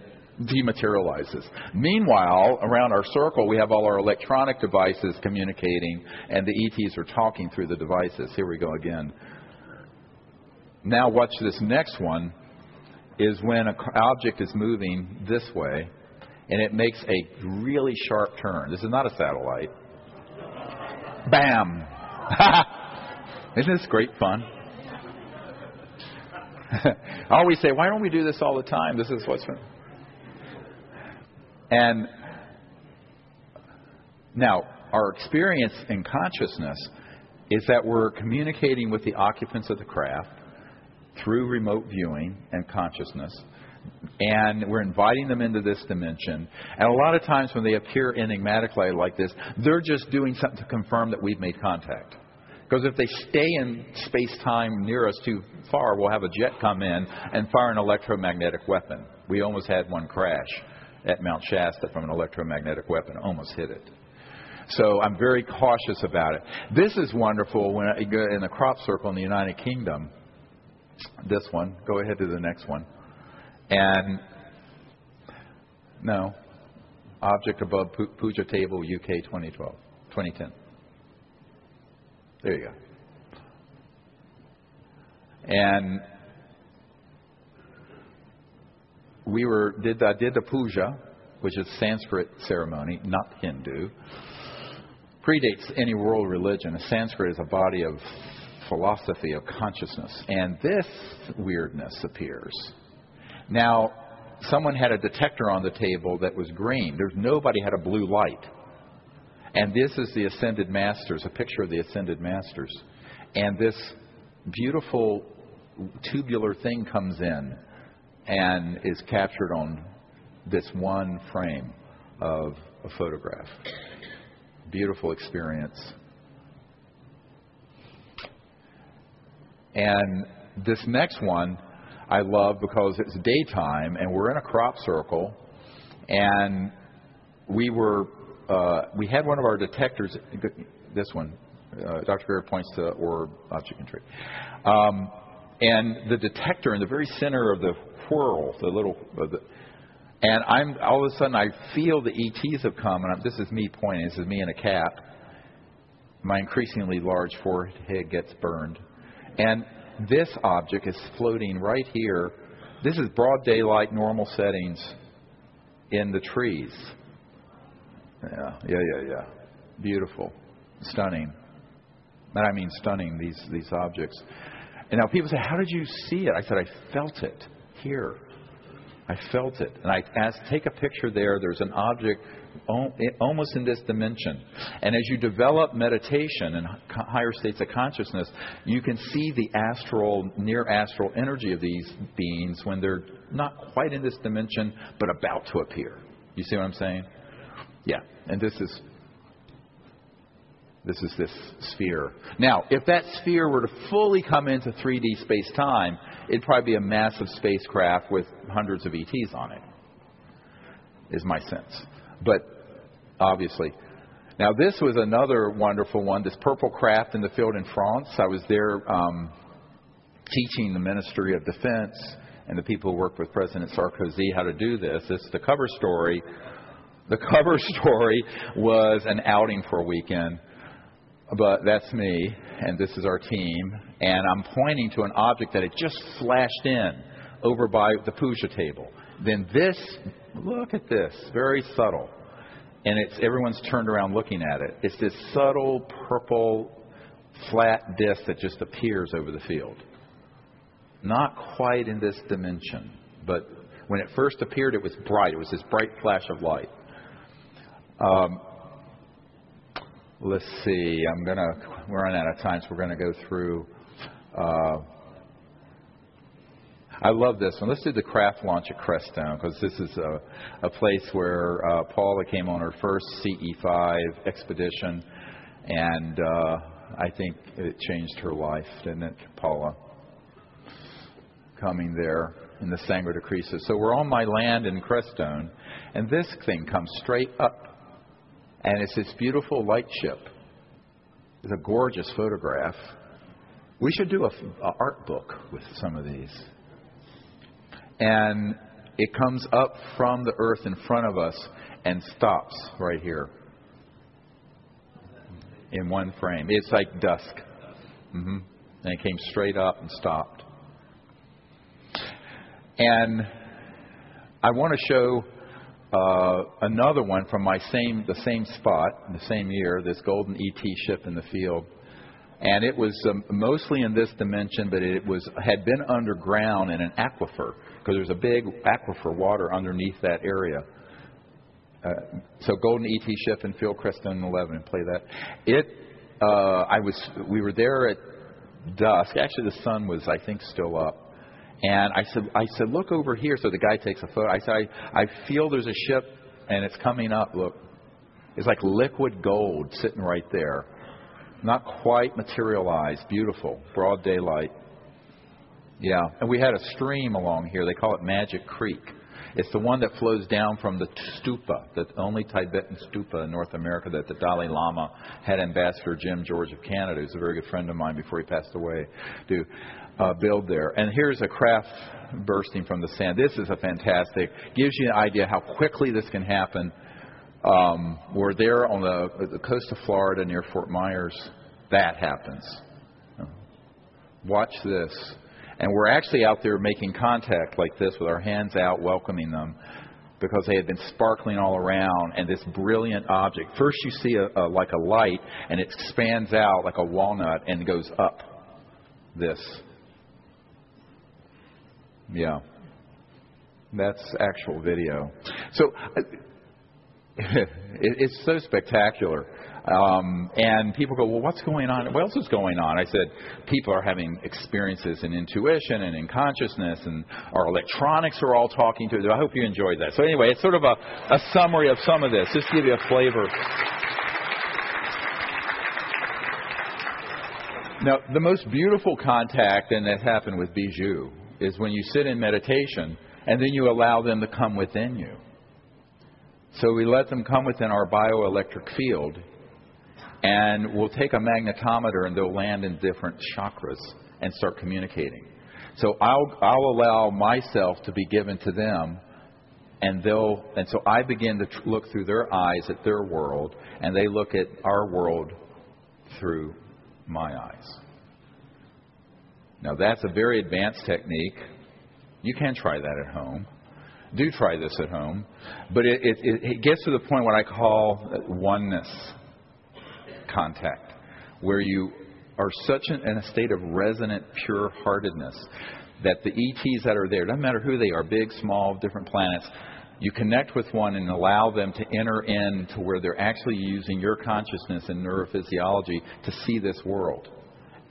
Speaker 2: dematerializes. Meanwhile, around our circle, we have all our electronic devices communicating, and the ETs are talking through the devices. Here we go again. Now watch this next one, is when an object is moving this way, and it makes a really sharp turn. This is not a satellite. Bam! Isn't this great fun? I always say, why don't we do this all the time? This is what's fun. And now, our experience in consciousness is that we're communicating with the occupants of the craft through remote viewing and consciousness. And we're inviting them into this dimension. And a lot of times when they appear enigmatically like this, they're just doing something to confirm that we've made contact. Because if they stay in space-time near us too far, we'll have a jet come in and fire an electromagnetic weapon. We almost had one crash at Mount Shasta from an electromagnetic weapon. Almost hit it. So I'm very cautious about it. This is wonderful when I go in the crop circle in the United Kingdom. This one. Go ahead to the next one. And no. Object above Puja Table, UK 2010. There you go. And I did the puja, which is Sanskrit ceremony, not Hindu. Predates any world religion. Sanskrit is a body of philosophy of consciousness. And this weirdness appears. Now, someone had a detector on the table that was green. Nobody had a blue light. And this is the Ascended Masters, a picture of the Ascended Masters. And this beautiful tubular thing comes in and is captured on this one frame of a photograph. Beautiful experience. And this next one I love because it's daytime and we're in a crop circle, and we had one of our detectors, this one, Dr. Greer points to orb object and tree. And the detector in the very center of the whirl, and all of a sudden I feel the ETs have come, and this is me pointing, this is me in a cap. My increasingly large forehead gets burned. And this object is floating right here. This is broad daylight, normal settings in the trees. Yeah. Beautiful. Stunning. And I mean stunning, these objects. And now people say, how did you see it? I said, I felt it here. I felt it. And I asked, take a picture there. There's an object almost in this dimension. And as you develop meditation and higher states of consciousness, you can see the astral, near astral energy of these beings when they're not quite in this dimension, but about to appear. You see what I'm saying? Yeah. And this is this sphere. Now, if that sphere were to fully come into 3D space-time, it'd probably be a massive spacecraft with hundreds of ETs on it, is my sense. But obviously. Now, this was another wonderful one, this purple craft in the field in France. I was there teaching the Ministry of Defense and the people who work with President Sarkozy how to do this. It's the cover story The cover story was an outing for a weekend, but that's me, and this is our team, and I'm pointing to an object that had just flashed in over by the puja table. Then this, look at this, very subtle, and everyone's turned around looking at it. It's this subtle purple flat disc that just appears over the field. Not quite in this dimension, but when it first appeared, it was bright. It was this bright flash of light. Let's see. We're running out of time, so we're going to go through. I love this one. Let's do the craft launch at Crestone, because this is a place where Paula came on her first CE5 expedition, and I think it changed her life, didn't it, Paula? Coming there in the Sangre de Cristo. So we're on my land in Crestone, and this thing comes straight up, and it's this beautiful light ship. It's a gorgeous photograph. We should do an art book with some of these. And it comes up from the earth in front of us and stops right here in one frame. It's like dusk. And it came straight up and stopped. And I want to show another one from the same spot, the same year, this golden ET ship in the field. And it was mostly in this dimension, but it had been underground in an aquifer, because there's a big aquifer water underneath that area. So golden ET ship in field, Crestone 11, play that. We were there at dusk. Actually, the sun was, I think, still up. And I said, look over here. So the guy takes a photo. I said, I feel there's a ship, and it's coming up. Look, it's like liquid gold sitting right there. Not quite materialized. Beautiful. Broad daylight. Yeah. And we had a stream along here. They call it Magic Creek. It's the one that flows down from the stupa, the only Tibetan stupa in North America that the Dalai Lama had Ambassador Jim George of Canada, who's a very good friend of mine before he passed away, to build there. And here's a craft bursting from the sand. This is a fantastic, gives you an idea how quickly this can happen. We're there on the coast of Florida near Fort Myers. That happens. Watch this. And we're actually out there making contact like this with our hands out, welcoming them, because they had been sparkling all around, and this brilliant object. First you see like a light, and it expands out like a walnut and goes up. This. Yeah. That's actual video. So it's so spectacular. And people go, well, what's going on? What else is going on? I said, people are having experiences in intuition and in consciousness, and our electronics are all talking to it. I hope you enjoyed that. So anyway, it's sort of a summary of some of this, just to give you a flavor. Now, the most beautiful contact, and that happened with Bijou, is when you sit in meditation and then you allow them to come within you. So we let them come within our bioelectric field, and we'll take a magnetometer and they'll land in different chakras and start communicating. So I'll allow myself to be given to them, and so I begin to look through their eyes at their world, and they look at our world through my eyes. Now that's a very advanced technique. You can try that at home. Do try this at home. But it gets to the point what I call oneness contact, where you are in a state of resonant, pure-heartedness that the ETs that are there, doesn't matter who they are, big, small, different planets, you connect with one and allow them to enter into where they're actually using your consciousness and neurophysiology to see this world.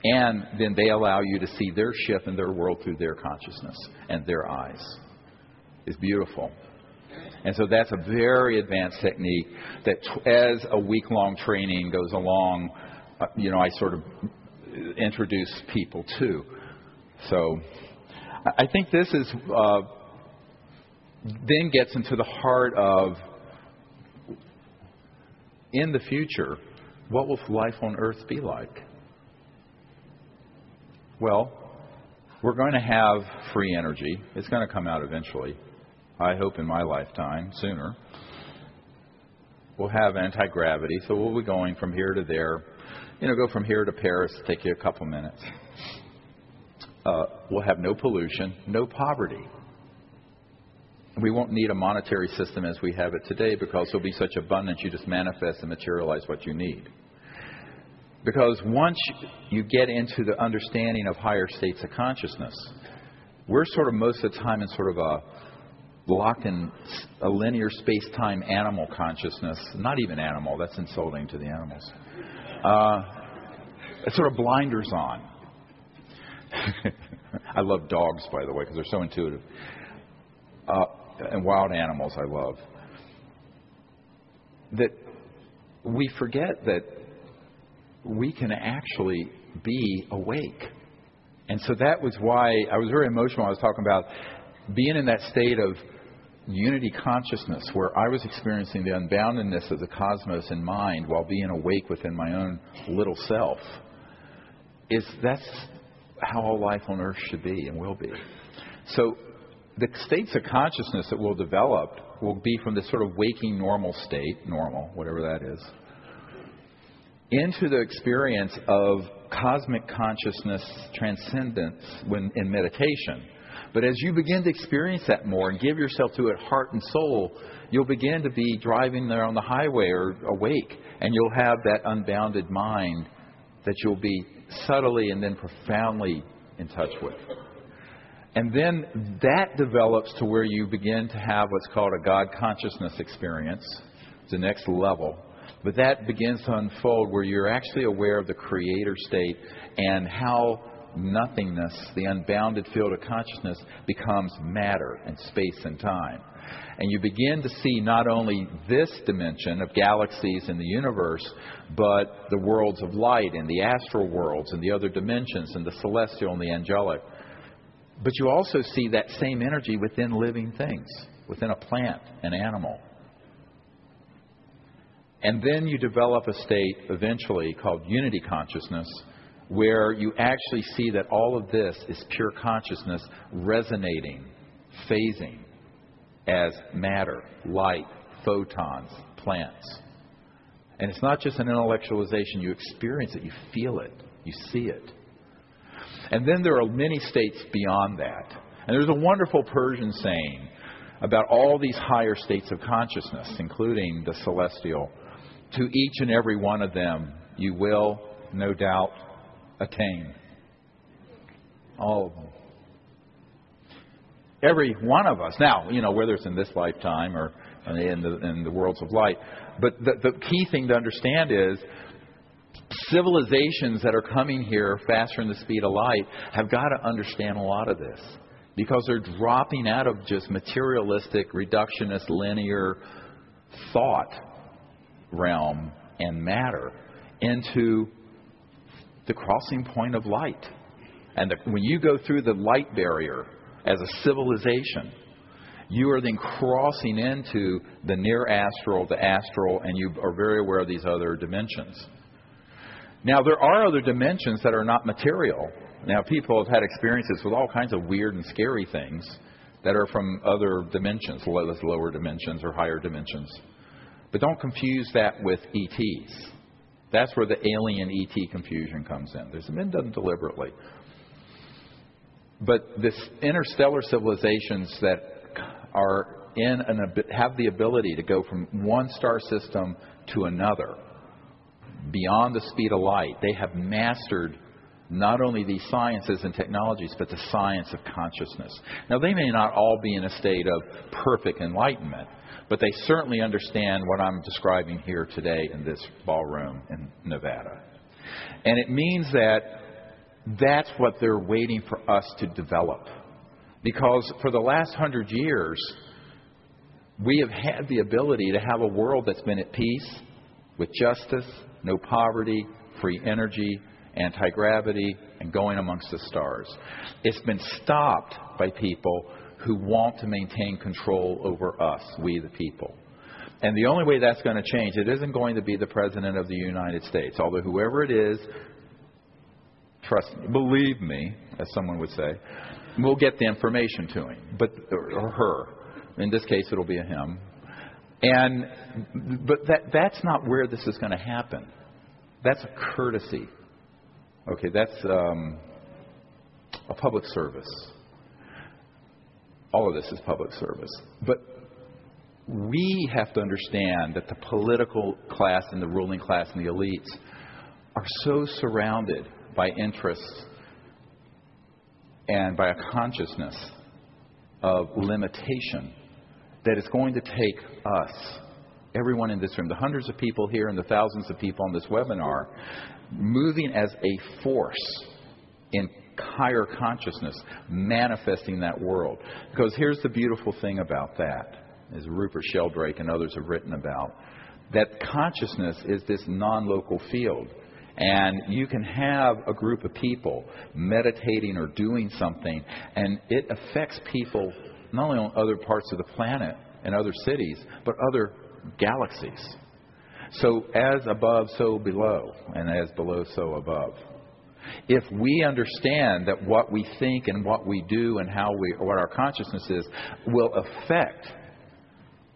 Speaker 2: And then they allow you to see their ship and their world through their consciousness and their eyes. It's beautiful. And so that's a very advanced technique that as a week-long training goes along, I sort of introduce people to. So I think this is then gets into the heart of, in the future, what will life on Earth be like? Well, we're going to have free energy. It's going to come out eventually. I hope in my lifetime, sooner. We'll have anti-gravity, so we'll be going from here to there. Go from here to Paris, take you a couple minutes. We'll have no pollution, no poverty. We won't need a monetary system as we have it today because there'll be such abundance you just manifest and materialize what you need. Because once you get into the understanding of higher states of consciousness, we're sort of most of the time in sort of a locked in a linear space-time animal consciousness. Not even animal, that's insulting to the animals. It's sort of blinders on. I love dogs, by the way, because they're so intuitive. And wild animals I love. That we forget that we can actually be awake. And so that was why I was very emotional. I was talking about being in that state of unity consciousness where I was experiencing the unboundedness of the cosmos in mind while being awake within my own little self. That's how all life on Earth should be and will be. So the states of consciousness that we'll develop will be from this sort of waking normal state, normal, whatever that is, into the experience of cosmic consciousness transcendence in meditation. But as you begin to experience that more and give yourself to it heart and soul, you'll begin to be driving there on the highway or awake, and you'll have that unbounded mind that you'll be subtly and then profoundly in touch with. And then that develops to where you begin to have what's called a God consciousness experience. It's the next level. But that begins to unfold where you're actually aware of the creator state and how nothingness, the unbounded field of consciousness, becomes matter and space and time. And you begin to see not only this dimension of galaxies in the universe, but the worlds of light and the astral worlds and the other dimensions and the celestial and the angelic. But you also see that same energy within living things, within a plant, an animal. And then you develop a state eventually called unity consciousness, where you actually see that all of this is pure consciousness resonating, phasing as matter, light, photons, plants. And it's not just an intellectualization. You experience it. You feel it. You see it. And then there are many states beyond that. And there's a wonderful Persian saying about all these higher states of consciousness, including the celestial. To each and every one of them, you will, no doubt, attain. All of them. Every one of us. Now, whether it's in this lifetime or in the worlds of light. But the key thing to understand is civilizations that are coming here faster than the speed of light have got to understand a lot of this. Because they're dropping out of just materialistic, reductionist, linear thought realm and matter into the crossing point of light. And when you go through the light barrier as a civilization, you are then crossing into the near astral, the astral, and you are very aware of these other dimensions. Now, there are other dimensions that are not material. Now, people have had experiences with all kinds of weird and scary things that are from other dimensions, lower dimensions or higher dimensions. But don't confuse that with ETs. That's where the alien ET confusion comes in. It's been done deliberately. But this interstellar civilizations that are have the ability to go from one star system to another, beyond the speed of light, they have mastered not only these sciences and technologies, but the science of consciousness. Now, they may not all be in a state of perfect enlightenment, but they certainly understand what I'm describing here today in this ballroom in Nevada. And it means that that's what they're waiting for us to develop. Because for the last 100 years, we have had the ability to have a world that's been at peace, with justice, no poverty, free energy, anti-gravity, and going amongst the stars. It's been stopped by people who want to maintain control over us, we the people. And the only way that's going to change, it isn't going to be the President of the United States, although whoever it is, trust me, believe me, as someone would say, we'll get the information to him, or her. In this case, it'll be a him. But that's not where this is going to happen. That's a courtesy. Okay, that's a public service. All of this is public service. But we have to understand that the political class and the ruling class and the elites are so surrounded by interests and by a consciousness of limitation that it's going to take us, everyone in this room, the hundreds of people here and the thousands of people on this webinar, moving as a force in higher consciousness, manifesting that world. Because here's the beautiful thing about that, as Rupert Sheldrake and others have written about, that consciousness is this non-local field. And you can have a group of people meditating or doing something, and it affects people not only on other parts of the planet and other cities, but other galaxies. So as above, so below, and as below, so above. If we understand that what we think and what we do and what our consciousness is will affect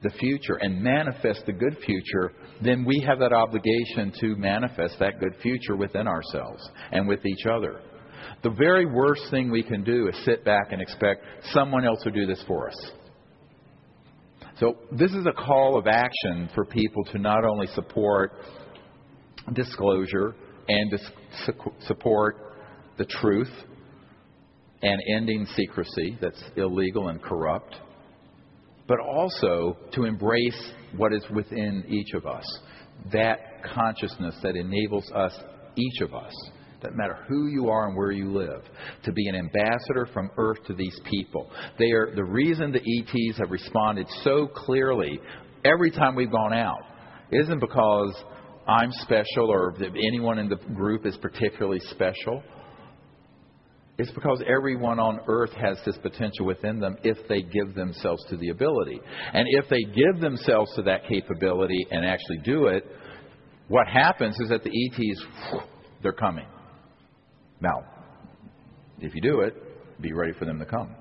Speaker 2: the future and manifest the good future, then we have that obligation to manifest that good future within ourselves and with each other. The very worst thing we can do is sit back and expect someone else to do this for us. So this is a call of action for people to not only support disclosure and support the truth and ending secrecy that's illegal and corrupt, but also to embrace what is within each of us, that consciousness that enables us, each of us, doesn't matter who you are and where you live, to be an ambassador from Earth to these people. They are the reason the ETs have responded so clearly every time we've gone out. Isn't because I'm special or that anyone in the group is particularly special. It's because everyone on Earth has this potential within them if they give themselves to the ability. And if they give themselves to that capability and actually do it, what happens is that the ETs, they're coming. Now, if you do it, be ready for them to come.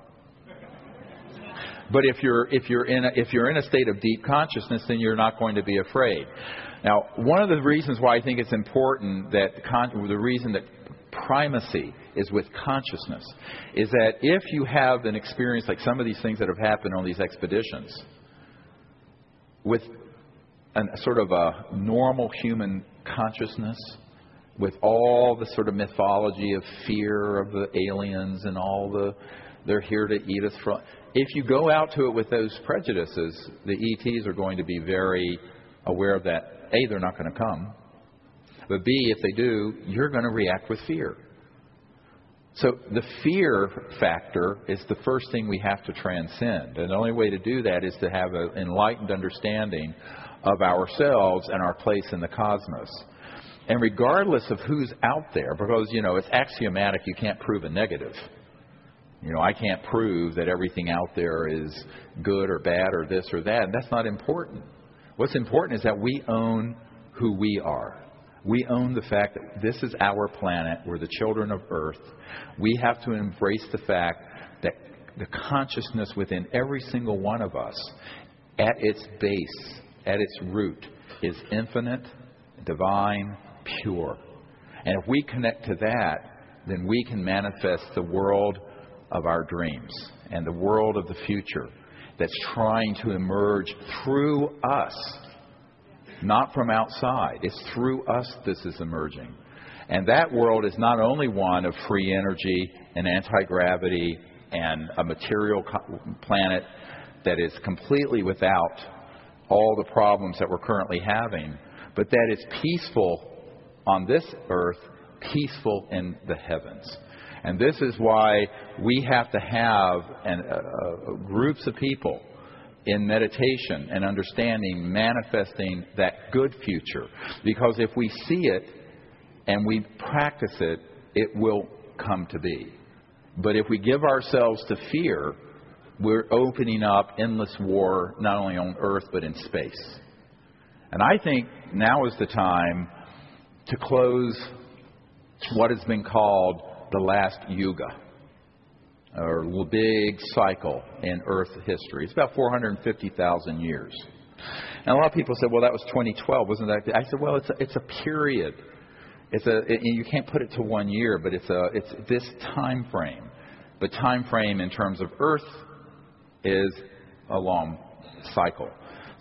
Speaker 2: But if you're in a state of deep consciousness, then you're not going to be afraid. Now, one of the reasons why I think it's important that the reason that primacy is with consciousness is that if you have an experience like some of these things that have happened on these expeditions with a sort of a normal human consciousness, with all the sort of mythology of fear of the aliens and they're here to eat us from. If you go out to it with those prejudices, the ETs are going to be very aware of that. A, they're not going to come. But B, if they do, you're going to react with fear. So the fear factor is the first thing we have to transcend. And the only way to do that is to have an enlightened understanding of ourselves and our place in the cosmos. And regardless of who's out there, because, it's axiomatic, you can't prove a negative. I can't prove that everything out there is good or bad or this or that. And that's not important. What's important is that we own who we are. We own the fact that this is our planet. We're the children of Earth. We have to embrace the fact that the consciousness within every single one of us, at its base, at its root, is infinite, divine, pure. And if we connect to that, then we can manifest the world of our dreams and the world of the future that's trying to emerge through us. Not from outside. It's through us this is emerging. And that world is not only one of free energy and anti-gravity and a material planet that is completely without all the problems that we're currently having, but that is peaceful on this earth, peaceful in the heavens. And this is why we have to have groups of people in meditation and understanding, manifesting that good future. Because if we see it and we practice it, it will come to be. But if we give ourselves to fear, we're opening up endless war, not only on Earth, but in space. And I think now is the time to close what has been called the last yuga, or big cycle in Earth history. It's about 450,000 years. And a lot of people said, well, that was 2012, wasn't that? I said, well, it's a period. You can't put it to 1 year, but it's this time frame. But time frame in terms of Earth is a long cycle.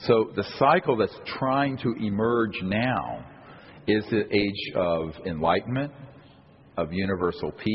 Speaker 2: So the cycle that's trying to emerge now is the age of enlightenment, of universal peace.